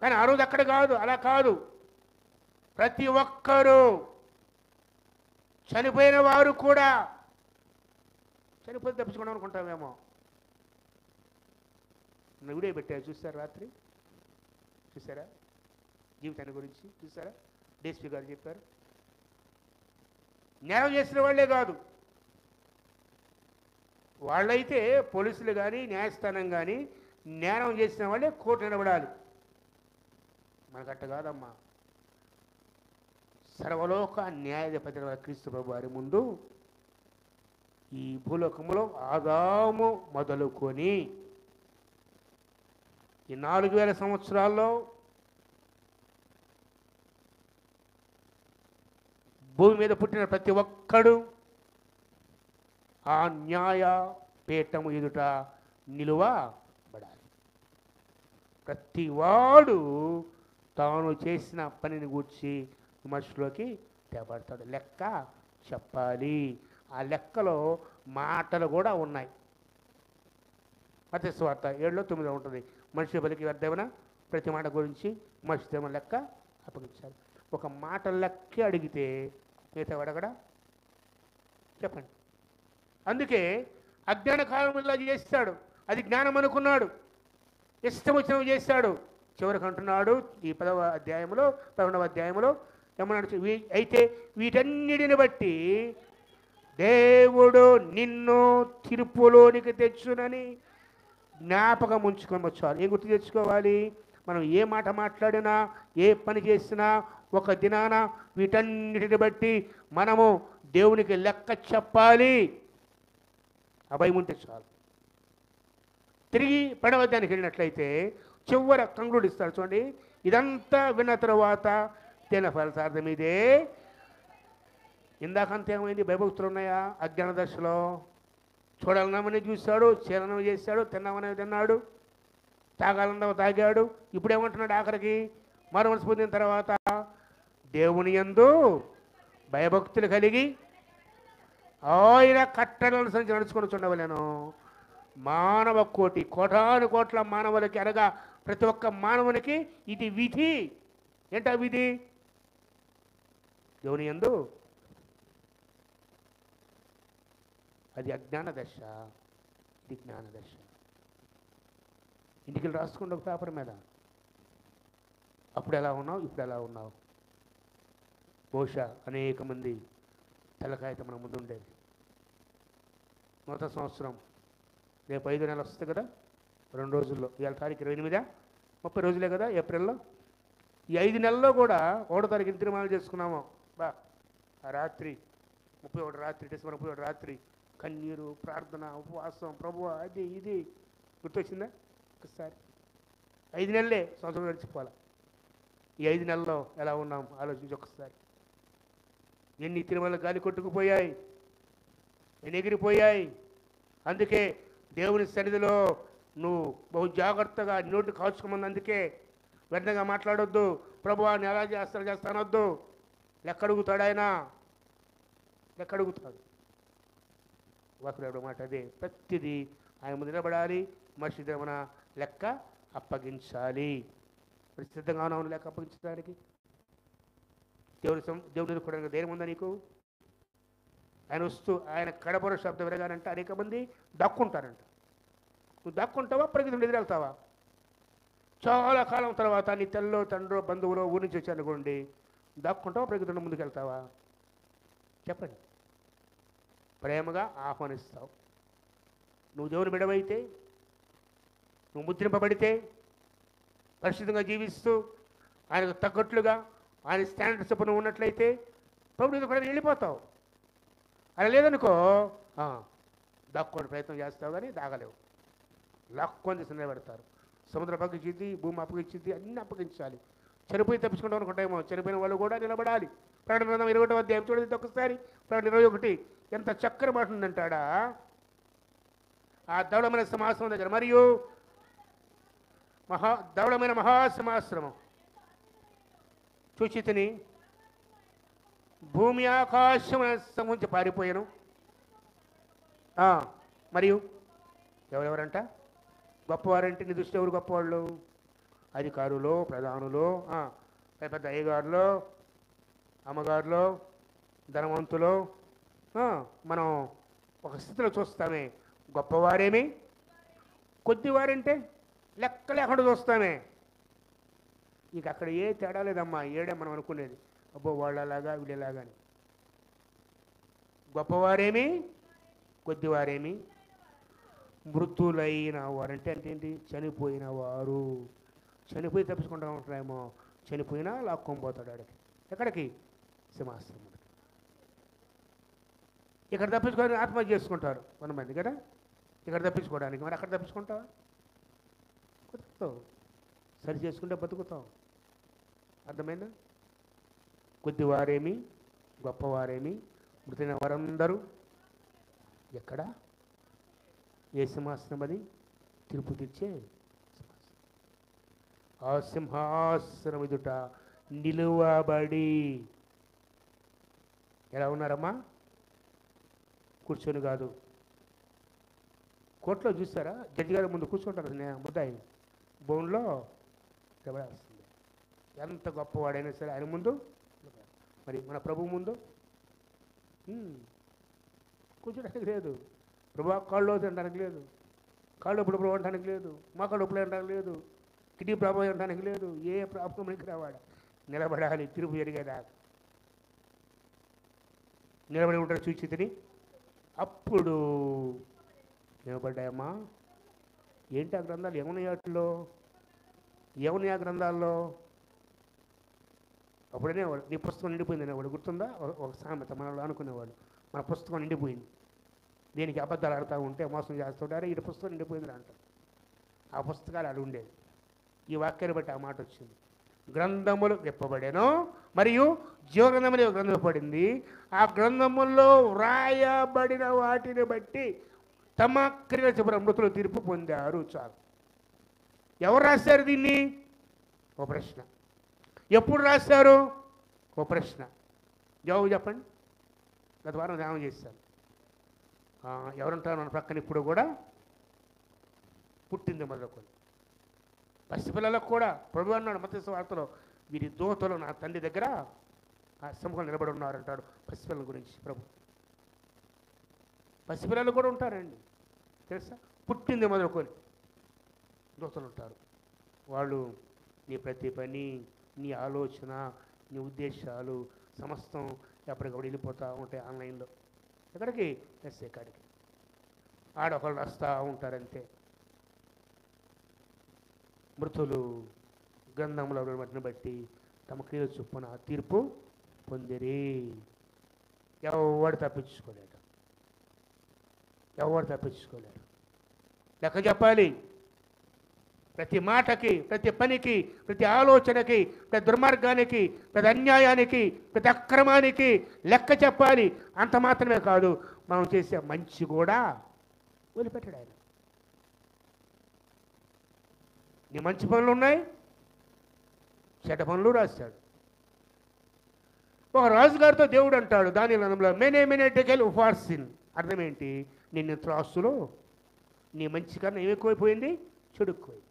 కానీ ఆ రోజు అక్కడ కాదు, అలా కాదు. ప్రతి ఒక్కరూ, చనిపోయిన వారు కూడా, చనిపోతే తప్పించుకోవడం అనుకుంటామేమో, వీడియో పెట్టారు, చూసారా? రాత్రి చూసారా? జీవితాన్ని గురించి చూసారా? డిఎస్పీ గారు చెప్పారు. నేరం చేసిన వాళ్ళే కాదు, వాళ్ళైతే పోలీసులు కానీ న్యాయస్థానం కానీ నేరం చేసిన వాళ్ళే కోర్టు నిలబడాలి. మనకట్ట కాదమ్మా. సర్వలోక న్యాయాధిపతి క్రీస్తు ప్రభు వారి ముందు ఈ భూలోకములో ఆదాము మొదలుకొని ఈ 4000 సంవత్సరాల్లో భూమి మీద పుట్టిన ప్రతి ఒక్కడు ఆ న్యాయ పీఠము ఎదుట నిలువబడాలి. ప్రతివాడు తాను చేసిన పనిని గూర్చి విమర్శలోకి తేబడతాడు, లెక్క చెప్పాలి. ఆ లెక్కలో మాటలు కూడా ఉన్నాయి. మత్తయి సువార్త 7:9 ఉంటుంది. మనిషి బలికి వ్యర్థమైన ప్రతి మాట గురించి మనిషి లెక్క అప్పగించాలి. ఒక మాట లెక్క అడిగితే మిగతా అడగడా? చెప్పండి. అందుకే అజ్ఞాన కాలం ఇలా చేస్తాడు, అది జ్ఞానం అనుకున్నాడు, ఇష్టం వచ్చినవి చేస్తాడు. చివరికి అంటున్నాడు ఈ 11వ అధ్యాయంలో ఏమన్నాడు? అయితే వీటన్నిటిని బట్టి దేవుడు నిన్ను తీర్పులోనికి తెచ్చునని జ్ఞాపకం ఉంచుకొని వచ్చాలి. ఏం గుర్తు తెచ్చుకోవాలి? మనం ఏ మాట మాట్లాడినా, ఏ పని చేసినా ఒక దినాన వీటన్నిటిని బట్టి మనము దేవునికి లెక్క చెప్పాలి. ఆ భయం ఉంటే చాలు. తిరిగి 12వ అధ్యాయానికి వెళ్ళినట్లయితే చివర కంక్లూడ్ ఇస్తాడు. చూడండి, ఇదంతా విన్న తరువాత తేన ఫలితార్థం ఇదే. ఇందాకంతా ఏమైంది? భయభక్తులు ఉన్నాయా? అజ్ఞాన దశలో చూడాలన్నామని చూశాడు, చేయాలన్నవి చేశాడు, తిన్నామని తిన్నాడు, తాగాలన్నవి తాగాడు. ఇప్పుడు ఏమంటున్నాడు? ఆఖరికి మారుమనసు పొందిన తర్వాత దేవుని యందు భయభక్తులు కలిగి ఆయన కట్టడలను సంచి నడుచుకొని చూడవలేను. మానవ కోటాను కోట్ల మానవులకి అనగా ప్రతి ఒక్క మానవునికి ఇది విధి. ఏంటా విధి? దేవుని యందు. అది అజ్ఞాన దశ, ఇది జ్ఞాన దశ. ఇంటికి రాసుకోండి ఒక పేపర్ మీద. అప్పుడు ఎలా ఉన్నావు, ఇప్పుడు ఎలా ఉన్నావు. బహుశా అనేక మంది తెల్లకాయత మన ముందు ఉండేది. నూతన సంవత్సరం రేపు 5 నెలలు వస్తుంది కదా, 2 రోజుల్లో. ఇవాళ తారీఖు 28, 30 రోజులే కదా ఏప్రిల్లో. ఈ 5 నెలల్లో కూడా 1వ తారీఖున తిరుమల చేసుకున్నాము. ఆ రాత్రి 31 రాత్రి, డిసెంబర్ 31 రాత్రి కన్నీరు, ప్రార్థన, ఉపవాసం, ప్రభువా అది ఇది గుర్తొచ్చిందా? ఒకసారి 5 నెలలే సంవత్సరం గడిచిపోవాలి. ఈ 5 నెలల్లో ఎలా ఉన్నాం ఆలోచించి ఒకసారి. ఎన్ని తిరుమల గాలి కొట్టుకుపోయాయి, ఎన్ని ఎగిరిపోయాయి. అందుకే దేవుని సన్నిధిలో నువ్వు బహు జాగ్రత్తగా నోటు కాచుకోమని. అందుకే వ్యర్థంగా మాట్లాడొద్దు. ప్రభువా నేను ఎలా చేస్తానొద్దు. లెక్క అడుగుతాడు ఆయన, లెక్క అడుగుతాడు. వాకుడు మాట అదే, ప్రతిదీ ఆయన ముందు నిలబడాలి. మనిషి దేవున లెక్క అప్పగించాలి. సిద్ధంగా ఉన్నావు లెక్క అప్పగించడానికి? దేవుని కూడా ధైర్యం ఉందా నీకు? ఆయన వస్తూ ఆయన కడపర శబ్దం వినగానంటే అనేక మంది దక్కుంటారంట. నువ్వు దక్కుంటావా, ప్రగతిని ఎదురెళ్తావా? చాలా కాలం తర్వాత నీ తల్లో తండ్రో బంధువులో ఊరి నుంచి వచ్చానుకోండి, దక్కుంటావా, ప్రగతిని ముందుకెళ్తావా? చెప్పండి. ప్రేమగా ఆహ్వానిస్తావు. నువ్వు దేవుని బిడవైతే, నువ్వు ముద్రింపబడితే, పరిశుద్ధంగా జీవిస్తూ ఆయనకు తగ్గట్లుగా ఆయన స్టాండర్డ్స్ చొప్పున ఉన్నట్లయితే ప్రభుత్వం కూడా వెళ్ళిపోతావు. అలా లేదనుకో దాక్కోని ప్రయత్నం చేస్తావు, కానీ దాగలేవు. లాక్కొని తీసి నిలబెడతారు. సముద్రం అప్పగించింది, భూమి అప్పగించింది, అన్నీ అప్పగించాలి. చనిపోయి తప్పించుకుంటాం అనుకుంటామేమో, చనిపోయిన వాళ్ళు కూడా నిలబడాలి. ప్రకటన గ్రంథం 21వ అధ్యాయం చూడండి ఒక్కసారి. ప్రకటన 21 ఎంత చక్కని మాట ఉందంటాడా. ఆ ధవళమైన సింహాసనం దగ్గర మరియు ధవళమైన మహాసింహాసనం చూచితిని, భూమి ఆకాశం సంబంధించి పారిపోయాను. మరియు ఎవరెవరంట గొప్పవారంటే నీ దృష్టి ఎవరు గొప్పవాళ్ళు? అధికారులు, ప్రధానులు, పెద్ద అయ్యగారులు, అమ్మగారులు, ధనవంతులు. మనం ఒక స్థితిలో చూస్తామే. గొప్పవారేమి, కొద్దివారంటే లెక్క లేకుండా చూస్తామే. ఇక అక్కడ ఏ తేడా లేదమ్మా, ఏడే మనం అనుకునేది, అబ్బో వాళ్ళలాగా వీళ్ళలాగా అని. గొప్పవారేమి కొద్దివారేమి మృతులైన వారు అంటే ఏంటి? చనిపోయిన వారు. చనిపోయి తప్పించుకుంటా ఉంటారేమో, చనిపోయినా లాక్కొని పోతాడు ఆడికి. ఎక్కడికి? సింహాసనం. ఇక్కడ తప్పించుకొని ఆత్మహత్య చేసుకుంటారు కొంతమంది కదా, ఇక్కడ తప్పించుకోవడానికి. మరి అక్కడ తప్పించుకుంటావా? బతుకుతావు, సరి చేసుకుంటే బతుకుతావు. అర్థమైందా? కొద్దివారేమి గొప్పవారేమి మృతైన వారందరూ ఎక్కడ? ఏ సింహాసనం అది? తీర్పు తీర్చే సింహాసనం. ఆ సింహాసనం ఎదుట నిలువబడి ఎలా ఉన్నారమ్మా? కూర్చొని కాదు. కోర్టులో చూస్తారా, జడ్జి గారి ముందు కూర్చుంటారు ముద్దాయి, బోన్లో నిలబడాల్సిందే. ఎంత గొప్పవాడైనా సరే ఆయన ముందు. మరి మన ప్రభు ముందు కూర్చోడానికి లేదు. ప్రభా కాళ్ళు తినడానికి లేదు, కాళ్ళు ఎప్పుడు ప్రభు అనడానికి లేదు, మా కాళ్ళు ఎప్పుడు అనడానికి లేదు, కిడ్నీ ప్రభావం అనడానికి లేదు. ఏ ప్రాబ్లంకి రావాడు, నిలబడాలి తిరుపు జరిగేదాకా. నిలబడి ఉంటాడు చూచితిని. అప్పుడు నిలబడ్డాయమ్మా. ఏంటి ఆ గ్రంథాలు? ఏమున్నాయి వాటిలో? ఏమున్నాయి ఆ గ్రంథాల్లో? అప్పుడనే వాడు నీ పుస్తకం నిండిపోయింది అనేవాడు. గుర్తుందా? ఒక సామెత మనలో అనుకునేవాడు, మన పుస్తకం నిండిపోయింది. దీనికి అబద్ధాలు ఆడుతూ ఉంటే మోసం చేస్తుంటారు, ఈ పుస్తకం నిండిపోయింది అంటారు. ఆ పుస్తకాలు అది ఉండేది. ఈ వాక్యాన్ని బట్టి ఆ మాట వచ్చింది. గ్రంథములు విప్పబడెను, మరియు జీవగ్రంథం అనే గ్రంథం పడింది. ఆ గ్రంథముల్లో వ్రాయబడిన వాటిని బట్టి తమ క్రియల చివర మృతులు తీర్పు పొందారు. చాలు. ఎవరు రాశారు దీన్ని? ఓ ప్రశ్న. ఎప్పుడు రాశారు? ఓ ప్రశ్న. జవాబు చెప్పండి. గత వారం ధ్యానం చేశాను. ఎవరుంటారు మన ప్రక్కన ఇప్పుడు కూడా? పుట్టింది మొదలుకొని పసిపిల్లలకు కూడా ప్రభు అన్నాడు మత్తయి వార్తలో, వీరి దూతలు నా తండ్రి దగ్గర ఆ సముఖంలో నిలబడి ఉన్నారంటాడు పసిపిల్లల గురించి ప్రభు. పసిపిల్లలు కూడా ఉంటారండి తెలుసా? పుట్టింది మొదలుకొని దూతలు ఉంటారు. వాళ్ళు నీ ప్రతి పని, నీ ఆలోచన, నీ ఉద్దేశాలు సమస్తం ఎప్పటికప్పుడు వెళ్ళిపోతూ ఉంటాయి ఆన్లైన్లో. ఎక్కడికి? ఎస్ఏ కాడికి. ఆడొకళ్ళు వస్తూ ఉంటారంతే. మృతులు గ్రంథంలో వాటిని బట్టి తమ క్రియల చొప్పున తీర్పు పొందిరి. ఎవడు తప్పించుకోలేడు, ఎవడు తప్పించుకోలేడు. లెక్క చెప్పాలి. ప్రతి మాటకి, ప్రతి పనికి, ప్రతి ఆలోచనకి, ప్రతి దుర్మార్గానికి, ప్రతి అన్యాయానికి, ప్రతి అక్రమానికి లెక్క చెప్పాలి. అంత మాత్రమే కాదు, మనం చేసే మంచి కూడా వదిలిపెట్టాడు ఆయన. నీ మంచి పనులు ఉన్నాయి, చెడ్డ పనులు రాశాడు. ఒక రాజుగారితో దేవుడు అంటాడు దానియేలు గ్రంథంలో, మెనే టెకెల్ ఉఫార్సిన్. అర్థం ఏంటి? నిన్ను త్రాసులో నీ మంచి కన్నా ఏమి ఎక్కువైపోయింది? చెడుక్కుపోయింది.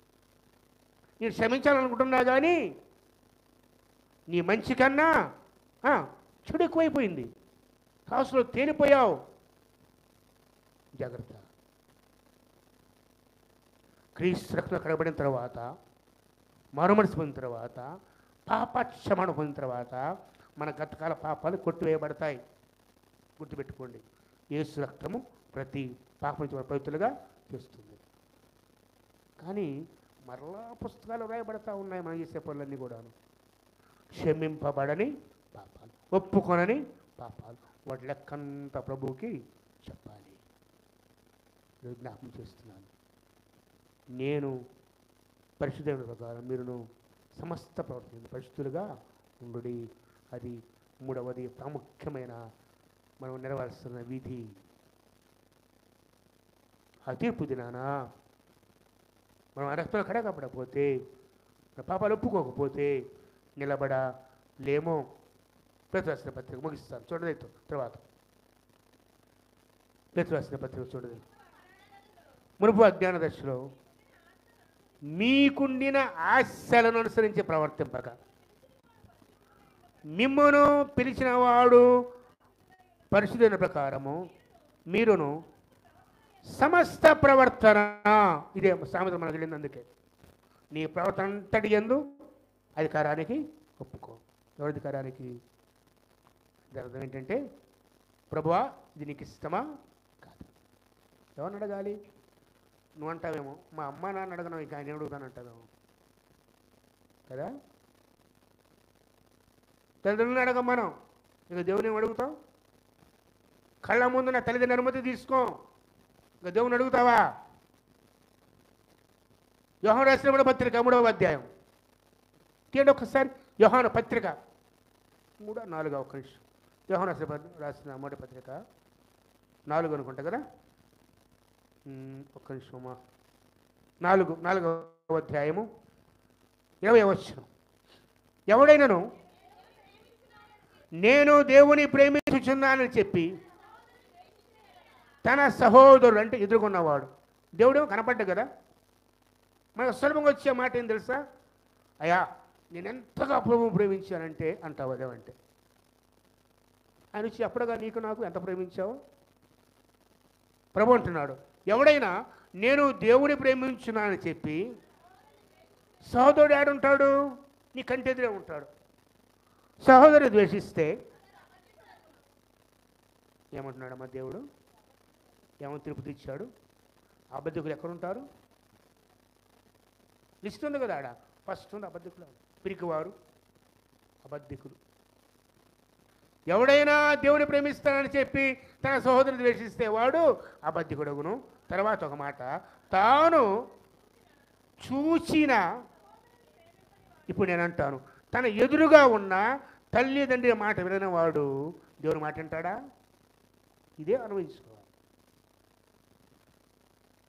నేను క్షమించాలనుకుంటున్నా కానీ నీ మంచి కన్నా చెడు ఎక్కువైపోయింది. త్రాసులో తేలిపోయావు. జాగ్రత్త. క్రీస్తు రక్తం కడగబడిన తర్వాత, మారుమనసు పొందిన తర్వాత, పాపక్షమణ పొందిన తర్వాత మన గతకాల పాపాలు కొట్టివేయబడతాయి. గుర్తుపెట్టుకోండి. యేసు రక్తము ప్రతి పాపం నుంచి పవిత్రులుగా చేస్తుంది. కానీ మరలా పుస్తకాలు రాయబడతా ఉన్నాయి మనం చేసే పనులన్నీ కూడాను. క్షమింపబడని పాపాలు, ఒప్పుకొనని పాపాలు, వాటి లెక్కంతా ప్రభువుకి చెప్పాలి. జ్ఞాపకం చేస్తున్నాను. నేను పరిశుద్ధమైన ప్రకారం మీరును సమస్త ప్రవర్తన పరిశుద్ధులుగా ఉండుడి. అది మూడవది ప్రాముఖ్యమైన మనం నెరవేరుస్తున్న విధి. ఆ తీర్పు దినాన మనం ఆ రక్తంలో కడగబడకపోతే, పాపాలు ఒప్పుకోకపోతే నిలబడలేమో. పేతురు రాసిన పత్రిక ముగిస్తాను చూడలేదు. తర్వాత పేతురు రాసిన పత్రిక చూడలేదు. మునుపు అజ్ఞాన దశలో మీకుండిన ఆశలను అనుసరించి ప్రవర్తింపక, మిమ్మును పిలిచిన వాడు పరిశుద్ధమైన ప్రకారము మీరును సమస్త ప్రవర్తన, ఇదే సామెత మనకు వెళ్ళింది. అందుకే నీ ప్రవర్తన అంతటి యందు అధికారానికి ఒప్పుకో. ఎవరి అధికారానికి? దాని అర్థం ఏంటంటే, ప్రభువా ఇది నీకు ఇష్టమా కాదు. ఎవరిని అడగాలి? నువ్వు అంటావేమో, మా అమ్మ నాన్న అడగను, ఇంకా ఆయన అడుగుతాను అంటావేమో కదా. తల్లిదండ్రులను అడగం మనం, ఇక దేవుని ఏం అడుగుతాం? కళ్ళ ముందు నా తల్లిదండ్రుల అనుమతి తీసుకో, ఇక దేవుని అడుగుతావా? యోహాను రాసిన పత్రిక 3వ అధ్యాయం తీయండి ఒకసారి. యోహాను పత్రిక 3, 4 ఒక్క నిమిషం. యోహాను రాసిన మొదటి పత్రిక 4 అనుకుంటా కదా. ఒక్క నిమిషమా. 4వ అధ్యాయము 20వ వచనం. ఎవడైనను నేను దేవుని ప్రేమించుచున్నానని చెప్పి తన సహోదరుడు, అంటే ఎదుర్కొన్నవాడు, దేవుడేమో కనపడ్డా కదా, మనకు సులభంగా వచ్చే మాట ఏం తెలుసా? అయ్యా నేను ఎంతగా ప్రభువు ప్రేమించానంటే అంటావు. అదేమంటే ఆయన వచ్చి అప్పుడుగా నీకు నాకు ఎంత ప్రేమించావు? ప్రభు అంటున్నాడు, ఎవడైనా నేను దేవుని ప్రేమించున్నానని చెప్పి సహోదరుడు ఆడుంటాడు, నీ కంటెదురే ఉంటాడు. సహోదరు ద్వేషిస్తే ఏమంటున్నాడమ్మా దేవుడు? ఏమని తిరుపతి ఇచ్చాడు? అబద్ధికులు ఎక్కడుంటారు? లిస్ట్ ఉంది కదా ఆడ, ఫస్ట్ ఉంది అబద్ధికులు, పిరికివారు, అబద్ధికులు. ఎవడైనా దేవుని ప్రేమిస్తానని చెప్పి తన సహోదరుని ద్వేషిస్తే వాడు అబద్ధికుడగును. తర్వాత ఒక మాట, తాను చూచిన, ఇప్పుడు నేను అంటాను, తన ఎదురుగా ఉన్న తల్లిదండ్రి మాట వినని వాడు దేవుని మాట వింటాడా? ఇదే అనుభవించుకోవాలి.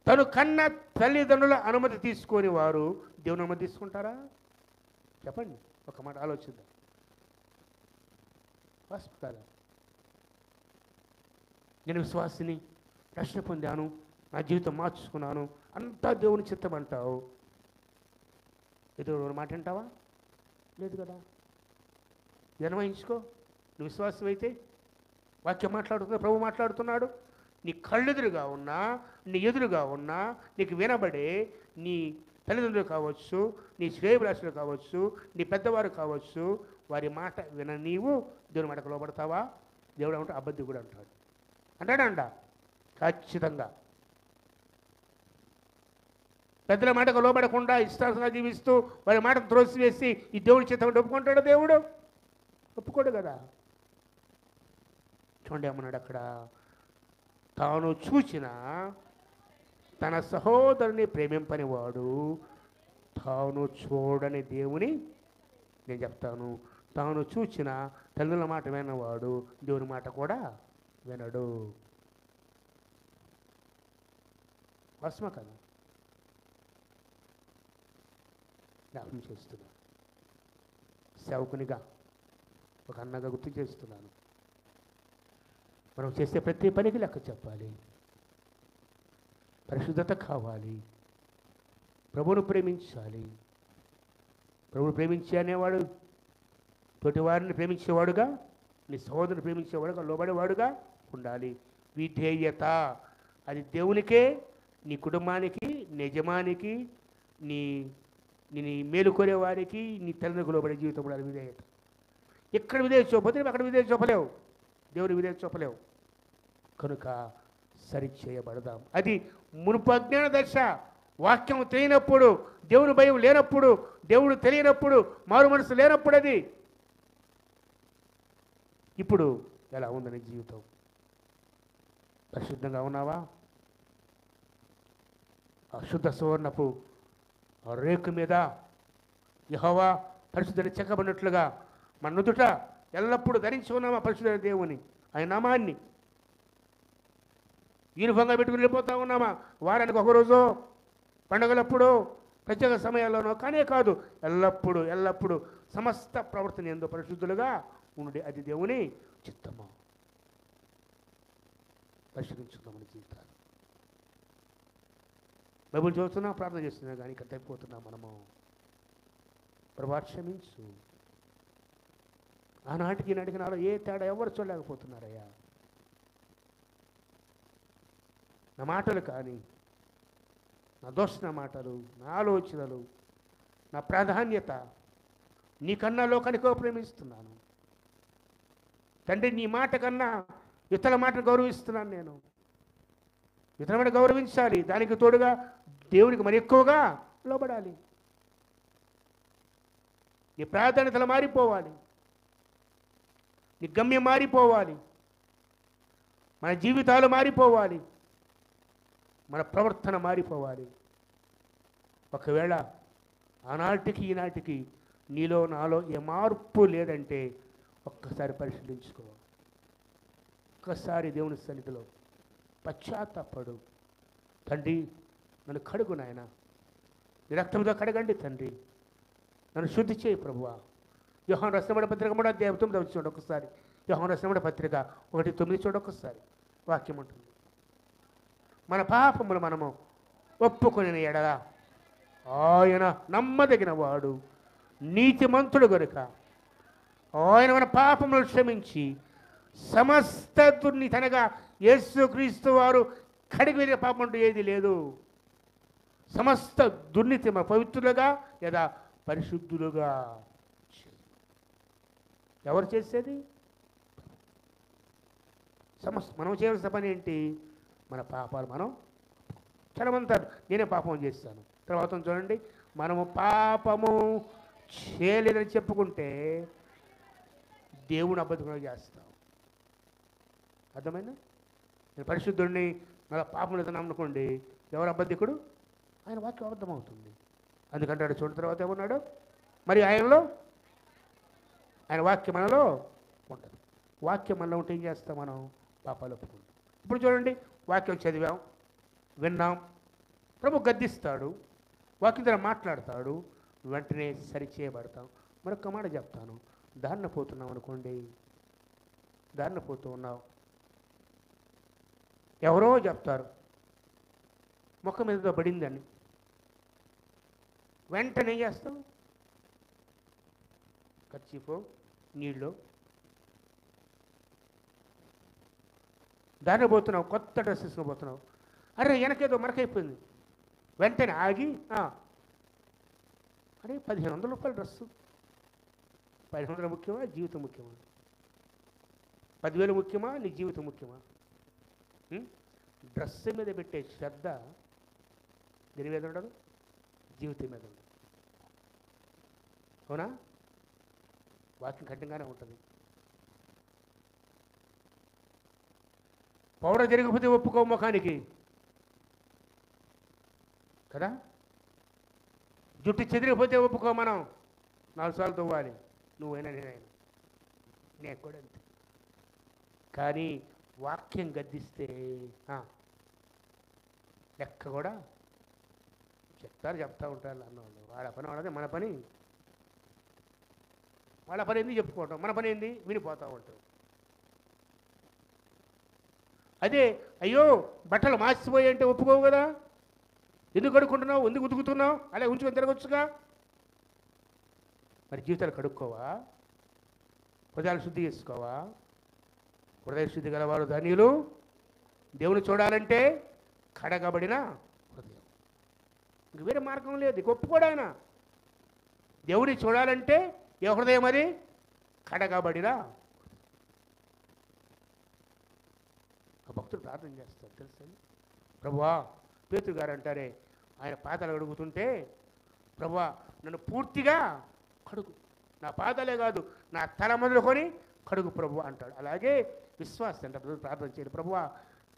తను కన్న తల్లిదండ్రుల అనుమతి తీసుకొని వారు దేవుని అనుమతి తీసుకుంటారా? చెప్పండి, ఒక మాట ఆలోచిద్దాం. కదా, నేను విశ్వాసిని, రక్షణ పొందాను, నా జీవితం మార్చుకున్నాను, అంతా దేవుని చిత్తం అంటావు. ఎదురు మాట అంటావా? లేదు కదా. నిర్వహించుకో. నువ్వు విశ్వాసం అయితే వాక్యం మాట్లాడుతున్నా, ప్రభు మాట్లాడుతున్నాడు. నీ కళ్ళెదురుగా ఉన్నా, నీ ఎదురుగా ఉన్నా, నీకు వినబడే నీ తల్లిదండ్రులు కావచ్చు, నీ శ్రేయభిలాషులు కావచ్చు, నీ పెద్దవారు కావచ్చు, వారి మాట విన నీవు దేవుని మాటకు లోబడతావా? దేవుడు అంటే అబద్ధి కూడా అంటాడు. అంటాడంట ఖచ్చితంగా. పెద్దల మాటకు లోబడకుండా ఇష్టాసంగా జీవిస్తూ వారి మాటకు త్రోసివేసి ఈ దేవుడి చిత్తం ఒప్పుకుంటాడు దేవుడు? ఒప్పుకోడు కదా. చూడండి ఏమన్నాడు అక్కడ, తాను చూచిన తన సహోదరుని ప్రేమింపని వాడు తాను చూడని దేవుని, నేను చెప్తాను, తాను చూచిన తల్లుల మాట వినవాడు దేవుని మాట కూడా వినడు. వస్మ కదా. జ్ఞాపకం చేస్తున్నా, సేవకునిగా ఒక అన్నగా గుర్తు చేస్తున్నాను. మనం చేసే ప్రతి పనికి లెక్క చెప్పాలి. పరిశుద్ధత కావాలి. ప్రభువును ప్రేమించాలి. ప్రభువును ప్రేమించి అనేవాడు తోటి వారిని ప్రేమించేవాడుగా, నీ సహోదరుని ప్రేమించేవాడుగా, లోబడేవాడుగా ఉండాలి. విధేయత అది దేవునికే, నీ కుటుంబానికి, నీ యజమానికి, నీ మేలు కోరేవారికి, నీ తల్లిదండ్రులకు లోబడే జీవితం ఉండాలి. విధేయత. ఎక్కడ విధేయత చూపతే అక్కడ విధేయత చూపలేవు, దేవుని విధేయత చూపలేవు. కనుక సరిచేయబడదాం. అది మునుపు అజ్ఞాన దశ. వాక్యం తెలియనప్పుడు, దేవుని భయం లేనప్పుడు, దేవుడు తెలియనప్పుడు, మారు మనసు లేనప్పుడు అది. ఇప్పుడు ఎలా ఉందని జీవితం? పరిశుద్ధంగా ఉన్నావా? అశుద్ధ సువర్ణపు రేకు మీద యెహోవా పరిశుద్ధుని చెక్కబడినట్లుగా మన నుదుట ఎల్లప్పుడూ ధరించి ఉన్నామా పరిశుద్ధ దేవుని, ఆయన నామాన్ని యూనిఫామ్గా పెట్టుకుని వెళ్ళిపోతూ ఉన్నామా? వారానికి ఒకరోజు, పండుగలప్పుడు, ప్రత్యేక సమయాల్లోనో కానే కాదు, ఎల్లప్పుడూ ఎల్లప్పుడూ సమస్త ప్రవర్తన ఎంతో పరిశుద్ధులుగా ఉండి అది దేవుని చిత్తము. పరిశీలించుకుందాం మన జీవితాలు. బైబుల్ చదువుతున్నా, ప్రార్థన చేస్తున్నా, కానీ ఇక్కడ తప్పిపోతున్నాం మనము. ప్రభా క్షమించు. ఆనాటికి నాటికి నాలో ఏ తేడా ఎవరు చూడలేకపోతున్నారయ్యా. నా మాటలు కానీ, నా దోషణ మాటలు, నా ఆలోచనలు, నా ప్రాధాన్యత. నీకన్నా లోకానికో ప్రేమిస్తున్నాను తండ్రి. నీ మాట కన్నా ఇతరుల మాటను గౌరవిస్తున్నాను నేను. ఇతరుల మాట గౌరవించాలి, దానికి తోడుగా దేవునికి మరి ఎక్కువగా లోబడాలి. నీ ప్రాధాన్యతలు మారిపోవాలి, నీ గమ్యం మారిపోవాలి, మన జీవితాలు మారిపోవాలి, మన ప్రవర్తన మారిపోవాలి. ఒకవేళ ఆనాటికి ఈనాటికి నీలో నాలో ఏ మార్పు లేదంటే ఒక్కసారి పరిశీలించుకో. ఒక్కసారి దేవుని సన్నిధిలో పశ్చాత్తాపడు. తండ్రి నన్ను కడుగు నాయన, నీ రక్తంతో కడగండి తండ్రి, నన్ను శుద్ధి చేయి ప్రభువా. యోహాను రాసిన పత్రిక 3వ అధ్యాయం 9వ వచనం చూడండి ఒకసారి. యోహాను రాసిన పత్రిక 1:9 చూడండి ఒకసారి. వాక్యం ఉంటుంది, మన పాపములు మనము ఒప్పుకొనిన ఎడల ఆయన నమ్మదగిన వాడు నీతిమంతుడు గనుక ఆయన మన పాపములు క్షమించి సమస్త దుర్నీతి అనగా యేసుక్రీస్తు వారు కడిగి వేరే పాపం అంటూ ఏది లేదు. సమస్త దుర్నీతి మన పవిత్రులుగా లేదా పరిశుద్ధులుగా. ఎవరు చేసేది? మనం చేయవలసిన పని ఏంటి? మన పాపాలు మనం చాలామంటారు నేనే పాపం చేస్తాను. తర్వాత చూడండి, మనము పాపము చేయలేదని చెప్పుకుంటే దేవుని అబద్ధంగా చేస్తాం. అర్థమైందా? నేను పరిశుద్ధుడిని, నా పాపం లేదని నమ్ముకోండి, ఎవరు అబద్ధికుడు? ఆయన వాక్యం అబద్ధం అవుతుంది. అందుకంటాడు చూడని తర్వాత ఏమన్నాడు, మరి ఆయన వాక్యం మనలో ఉంటుంది. వాక్యం మనలో ఉంటే ఏం చేస్తాం? మనం పాపాలు ఒప్పుకుంటాం. ఇప్పుడు చూడండి, వాక్యం చదివాం, విన్నాం, ప్రభు గద్దిస్తాడు, వాక్యం ద్వారా మాట్లాడతాడు, వెంటనే సరిచేయబడతాం. మరొక మాట చెప్తాను, దారిన పోతున్నాం అనుకోండి, దారిన పోతూ ఉన్నావు, ఎవరో చెప్తారు ముఖం మీద పడిందని, వెంటనే ఏం చేస్తాం? కర్చీఫో నీళ్ళు, దారిన పోతున్నావు, కొత్త డ్రెస్ వేసుకుని పోతున్నావు, అరే వెనకేదో మరకైపోయింది, వెంటనే ఆగి అరే 1500 రూపాయల డ్రెస్సు, 1500 ముఖ్యమా జీవితం ముఖ్యమా? 10,000 ముఖ్యమా నీ జీవితం ముఖ్యమా? డ్రెస్ మీద పెట్టే శ్రద్ధ దీని మీద ఉండదు, జీవితం మీద ఉండదు. అవునా? వాక్యం కఠినంగానే ఉంటుంది. పౌడర్ జరిగిపోతే ఒప్పుకో ముఖానికి కదా, జుట్టు చెదిరిపోతే ఒప్పుకో, మనం 4 సార్లు తవ్వాలి, నువ్వైనా నేనైనా, నేను కూడా అంతే. కానీ వాక్యం గద్దిస్తే లెక్క కూడా చెప్తా ఉంటారు అన్నవాళ్ళు. వాళ్ళ పని వాళ్ళదే, మన పని వాళ్ళ పని ఏంది చెప్పుకోవటం, మన పని ఏంది వినిపోతూ ఉంటాం. అదే అయ్యో బట్టలు మార్చిపోయి అంటే ఒప్పుకోవు కదా, ఎందుకు కడుక్కుంటున్నావు, ఎందుకు ఉతుకుతున్నావు, అలా ఉంచుకొని తిరగొచ్చుగా. మరి జీవితాలు కడుక్కోవా? హృదయాలు శుద్ధి చేసుకోవా? హృదయ శుద్ధి గలవారు ధన్యులు, దేవుని చూడాలంటే కడగబడిన హృదయం. ఇంక వేరే మార్గం లేదు, ఇక ఒప్పుకోడాయన. దేవుని చూడాలంటే ఏ హృదయం అది? కడగబడిన. ఆ భక్తుడు ప్రార్థన చేస్తాడు తెలుసా, ప్రభువా, పేతురు గారు అంటారే, ఆయన పాదాలు అడుగుతుంటే, ప్రభువా నన్ను పూర్తిగా కడుగు, నా పాదాలే కాదు నా తల మొదలుకొని కడుగు ప్రభు అంటాడు. అలాగే విశ్వాసం అంటే ప్రార్థన చేయండి, ప్రభువా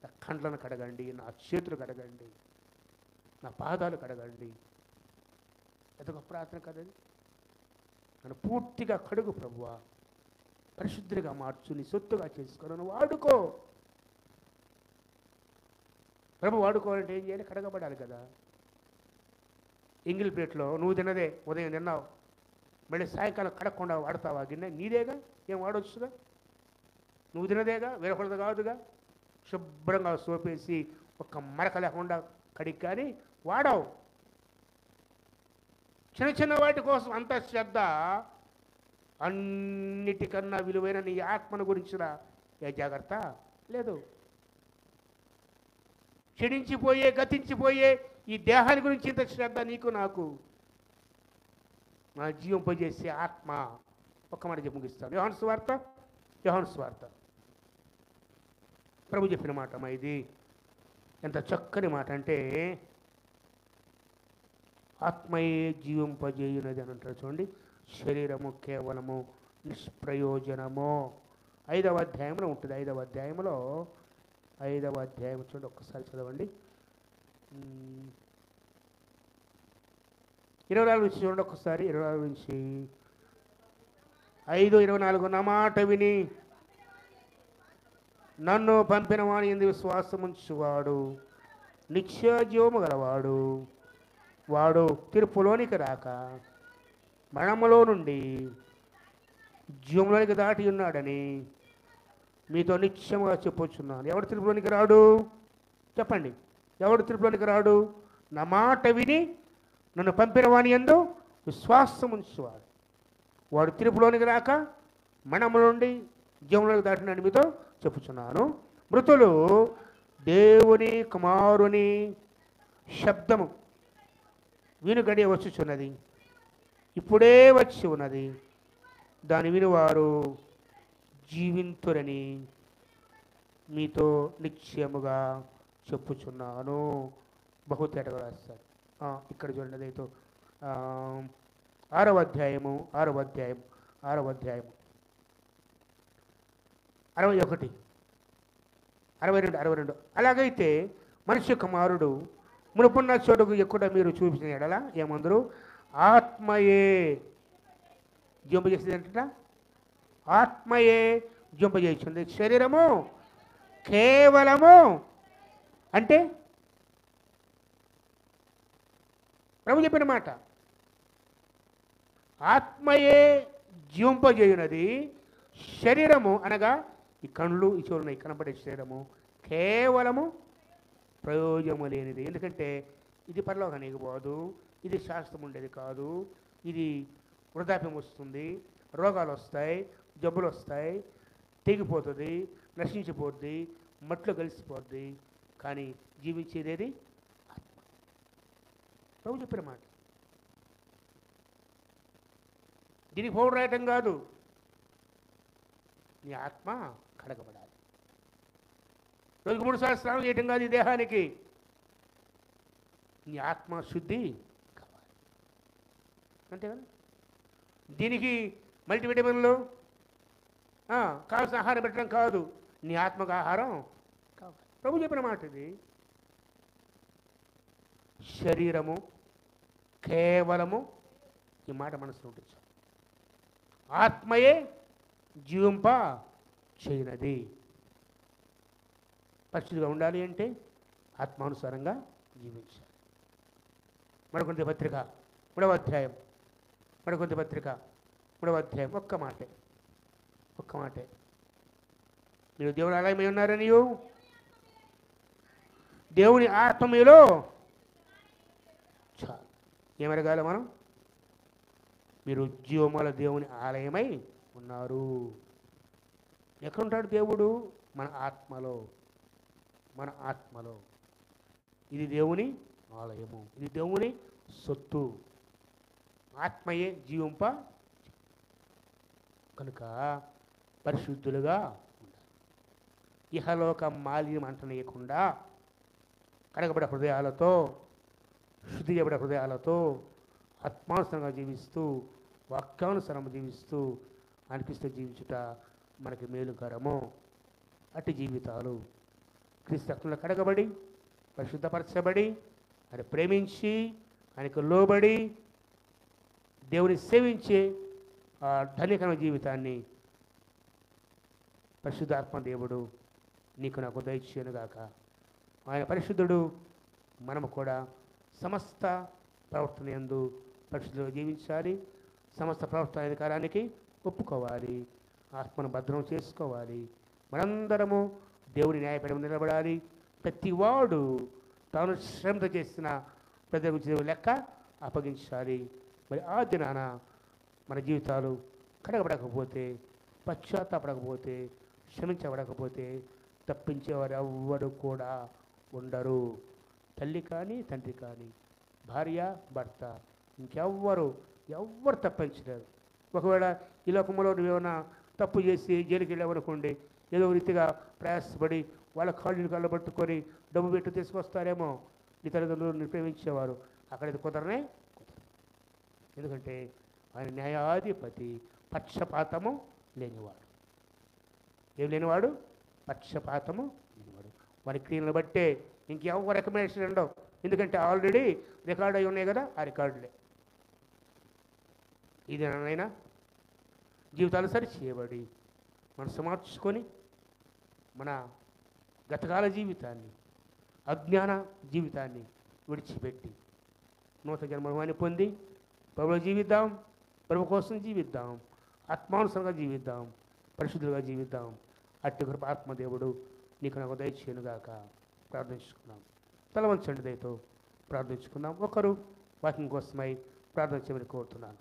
నా కండ్లను కడగండి, నా చేతులు కడగండి, నా పాదాలు కడగండి. ఎంత గొప్ప ప్రార్థన కదండి. నన్ను పూర్తిగా కడుగు ప్రభువా, పరిశుద్ధిగా మార్చు, నీ సొత్తుగా చేసుకో, నన్ను వాడుకో. ప్రభు వాడుకోవాలంటే ఏం చేయాలి? కడగబడాలి కదా. ఎంగిల్ ప్లేట్లో నువ్వు తిన్నదే ఉదయం తిన్నావు, మళ్ళీ సాయంకాలం కడగకుండా వాడతావా గిన్నె? నీదేగా, ఏం వాడవచ్చుగా, నువ్వు తినదేగా, వేరొకరిది కాదుగా. శుభ్రంగా సోపేసి ఒక్క మరక లేకుండా కడిగి కానీ వాడవు. చిన్న చిన్న వాటి కోసం అంత శ్రద్ధ, అన్నిటికన్నా విలువైన నీ ఆత్మను గురించిన ఏ జాగ్రత్త లేదు. క్షీణించిపోయే గతించిపోయే ఈ దేహాన్ని గురించి ఇంత శ్రద్ధ నీకు నాకు. మన జీవింపజేసే ఆత్మ. ఒక్క మాట చెప్పి ముగిస్తాను. యోహాను సువార్త ప్రభు చెప్పిన మాట మా ఇది. ఎంత చక్కని మాట అంటే, ఆత్మయే జీవింపజేయునది అని అంటారు చూడండి. శరీరము కేవలము నిష్ప్రయోజనము. 5వ అధ్యాయంలో ఉంటుంది. 5వ అధ్యాయంలో చూడండి, ఒక్కసారి చదవండి. 24 నుంచి చూడండి ఒక్కసారి. 24 నుంచి 5:24. నా మాట విని నన్ను పంపిన వాని యందు విశ్వాసముంచువాడు నిత్య జీవము గలవాడు. వాడు తీర్పులోనికి రాక మరణములో నుండి జీవంలోనికి దాటి ఉన్నాడని మీతో నిత్యముగా చెప్పుచున్నాను. ఎవడు తీర్పులోనికి రాడు? చెప్పండి, ఎవడు తీర్పులోనికి రాడు? నా మాట విని నన్ను పంపిన వాని యందు విశ్వాసముంచువాడు. వాడు తీర్పులోనికి రాక మరణముల నుండి జీవంలోనికి దాటినాడని మీతో చెప్పుచున్నాను. మృతులు దేవుని కుమారుని శబ్దము విను గడియ వచ్చుచున్నది, ఇప్పుడే వచ్చి ఉన్నది. దాని వినివారు జీవింతురని మీతో నిశ్చయముగా చెప్పుచున్నాను. బహుతేటగా రాస్తారు. ఇక్కడ చూడండి, అదైతే 6వ అధ్యాయము 61, 62, 62. అలాగైతే మనుష్య కుమారుడు మునుపున్న చోటుకు ఎక్కువ మీరు చూపించిన ఎడల ఏమందరూ? ఆత్మయే జీవింపజేసేది ఏంట? ఆత్మయే జీవింపజేస్తుంది. శరీరము కేవలము అంటే ప్రభు చెప్పిన మాట. ఆత్మయే జీవింపజేయునది. శరీరము అనగా ఈ కళ్ళు, ఈ చెవులు, ఈ కనపడే శరీరము కేవలము ప్రయోజనము లేనిది. ఎందుకంటే ఇది పరలోకానికి పోదు, ఇది శాస్త్రం ఉండేది కాదు, ఇది వృద్ధాప్యం వస్తుంది, రోగాలు వస్తాయి, జబ్బులు వస్తాయి, తెగిపోతుంది, నశించిపోద్ది, మట్లో కలిసిపోద్ది. కానీ జీవించేదేది ఆత్మ. ప్రభు చెప్పిన మాట. దీనికి పౌరు రాయటం కాదు, నీ ఆత్మ కడగబడాలి. రోజుకు 3 సార్లు స్నానం చేయటం కాదు ఈ దేహానికి. నీ ఆత్మ శుద్ధి కావాలి, అంతే కదా. దీనికి మల్టీవిటమిన్లు కావాల్సిన ఆహారం పెట్టడం కాదు, నీ ఆత్మకు ఆహారం కావాలి. ప్రభు చెప్పిన మాట ఇది. శరీరము కేవలము, ఈ మాట మనసులో ఉంటుంది. ఆత్మయే జీవింప చేయనది. పరిశుద్ధిగా ఉండాలి అంటే ఆత్మానుసారంగా జీవించాలి. మరికొంత పత్రిక 3వ అధ్యాయం, ఒక్క మాటే. మీరు దేవుని ఆలయమై ఉన్నారని, దేవుని ఆత్మ మీలో చాలు. ఏమరగాలి మనం? మీరు జీవముల దేవుని ఆలయమై ఉన్నారు. ఎక్కడుంటాడు దేవుడు? మన ఆత్మలో. ఇది దేవుని ఆలయము, ఇది దేవుని సొత్తు. ఆత్మయే జీవింప. కనుక పరిశుద్ధులుగా ఉండాలి. ఇహలోక మాలిన్యం అంటనేయకుండా కడగబడే హృదయాలతో, శుద్ధి చేయబడే హృదయాలతో ఆత్మానుసరంగా జీవిస్తూ, వాక్యానుసరంగా జీవిస్తూ అనిపిస్తూ జీవించుట మనకి మేలుకరము. అట్టి జీవితాలు క్రీస్తు రక్తంలో కడగబడి, పరిశుద్ధపరచబడి, ఆయన ప్రేమించి, ఆయనకు లోబడి, దేవుని సేవించే ఆ ధన్యకరమైన జీవితాన్ని పరిశుద్ధాత్మ దేవుడు నీకు నాకు దయచేయనుగాక. ఆయన పరిశుద్ధుడు. మనము కూడా సమస్త ప్రవర్తన యందు పరిశుద్ధులుగా జీవించాలి. సమస్త ప్రవర్తన అధికారానికి ఒప్పుకోవాలి. ఆత్మను భద్రం చేసుకోవాలి. మనందరము దేవుని న్యాయపీఠం నిలబడాలి. ప్రతివాడు తాను శ్రమతో చేసిన ప్రజల గురించి లెక్క అప్పగించాలి. మరి ఆ దినాన మన జీవితాలు కడగబడకపోతే, పశ్చాత్తాపడకపోతే, క్షమించబడకపోతే తప్పించేవారు ఎవ్వరు కూడా ఉండరు. తల్లి కానీ, తండ్రి కానీ, భార్య, భర్త, ఇంకెవ్వరు ఎవ్వరు తప్పించలేరు. ఒకవేళ ఈ లోకంలో నువ్వేమైనా తప్పు చేసి జైలుకి వెళ్ళావనుకోండి, ఏదో రీతిగా ప్రయాసపడి వాళ్ళ కాళ్ళు పట్టుకొని డబ్బు పెట్టి తీసుకొస్తారేమో నీ తల్లిదండ్రులు నీ ప్రేమించేవారు. అక్కడైతే కుదరనే కుదరదు. ఎందుకంటే ఆయన న్యాయాధిపతి, పక్షపాతము లేనివాడు. ఏం లేనివాడు? పక్షపాతము లేనివాడు. వారి క్రియలను బట్టే ఇంకెవ్వ రికమెండేషన్ ఉండవు. ఎందుకంటే ఆల్రెడీ రికార్డ్ అయి ఉన్నాయి కదా, ఆ రికార్డులే. ఇదేనైనా జీవితాలు సరి చేయబడి మనసు మార్చుకొని మన గతకాల జీవితాన్ని, అజ్ఞాన జీవితాన్ని విడిచిపెట్టి నూతన జన్మని పొంది ప్రభువులో జీవిద్దాం, ప్రభు కోసం జీవిద్దాం, ఆత్మానుసరంగా జీవిద్దాం, పరిశుద్ధులుగా జీవిద్దాం. అట్టి కృప ఆత్మదేవుడు నీకు నాకు దయచేయునుగాక. ప్రార్థించుకున్నాం. తల వంచండి, దయతో ప్రార్థించుకుందాం. ఒకరు వాకింగ్ కోసమై ప్రార్థన చేయమని కోరుతున్నాను.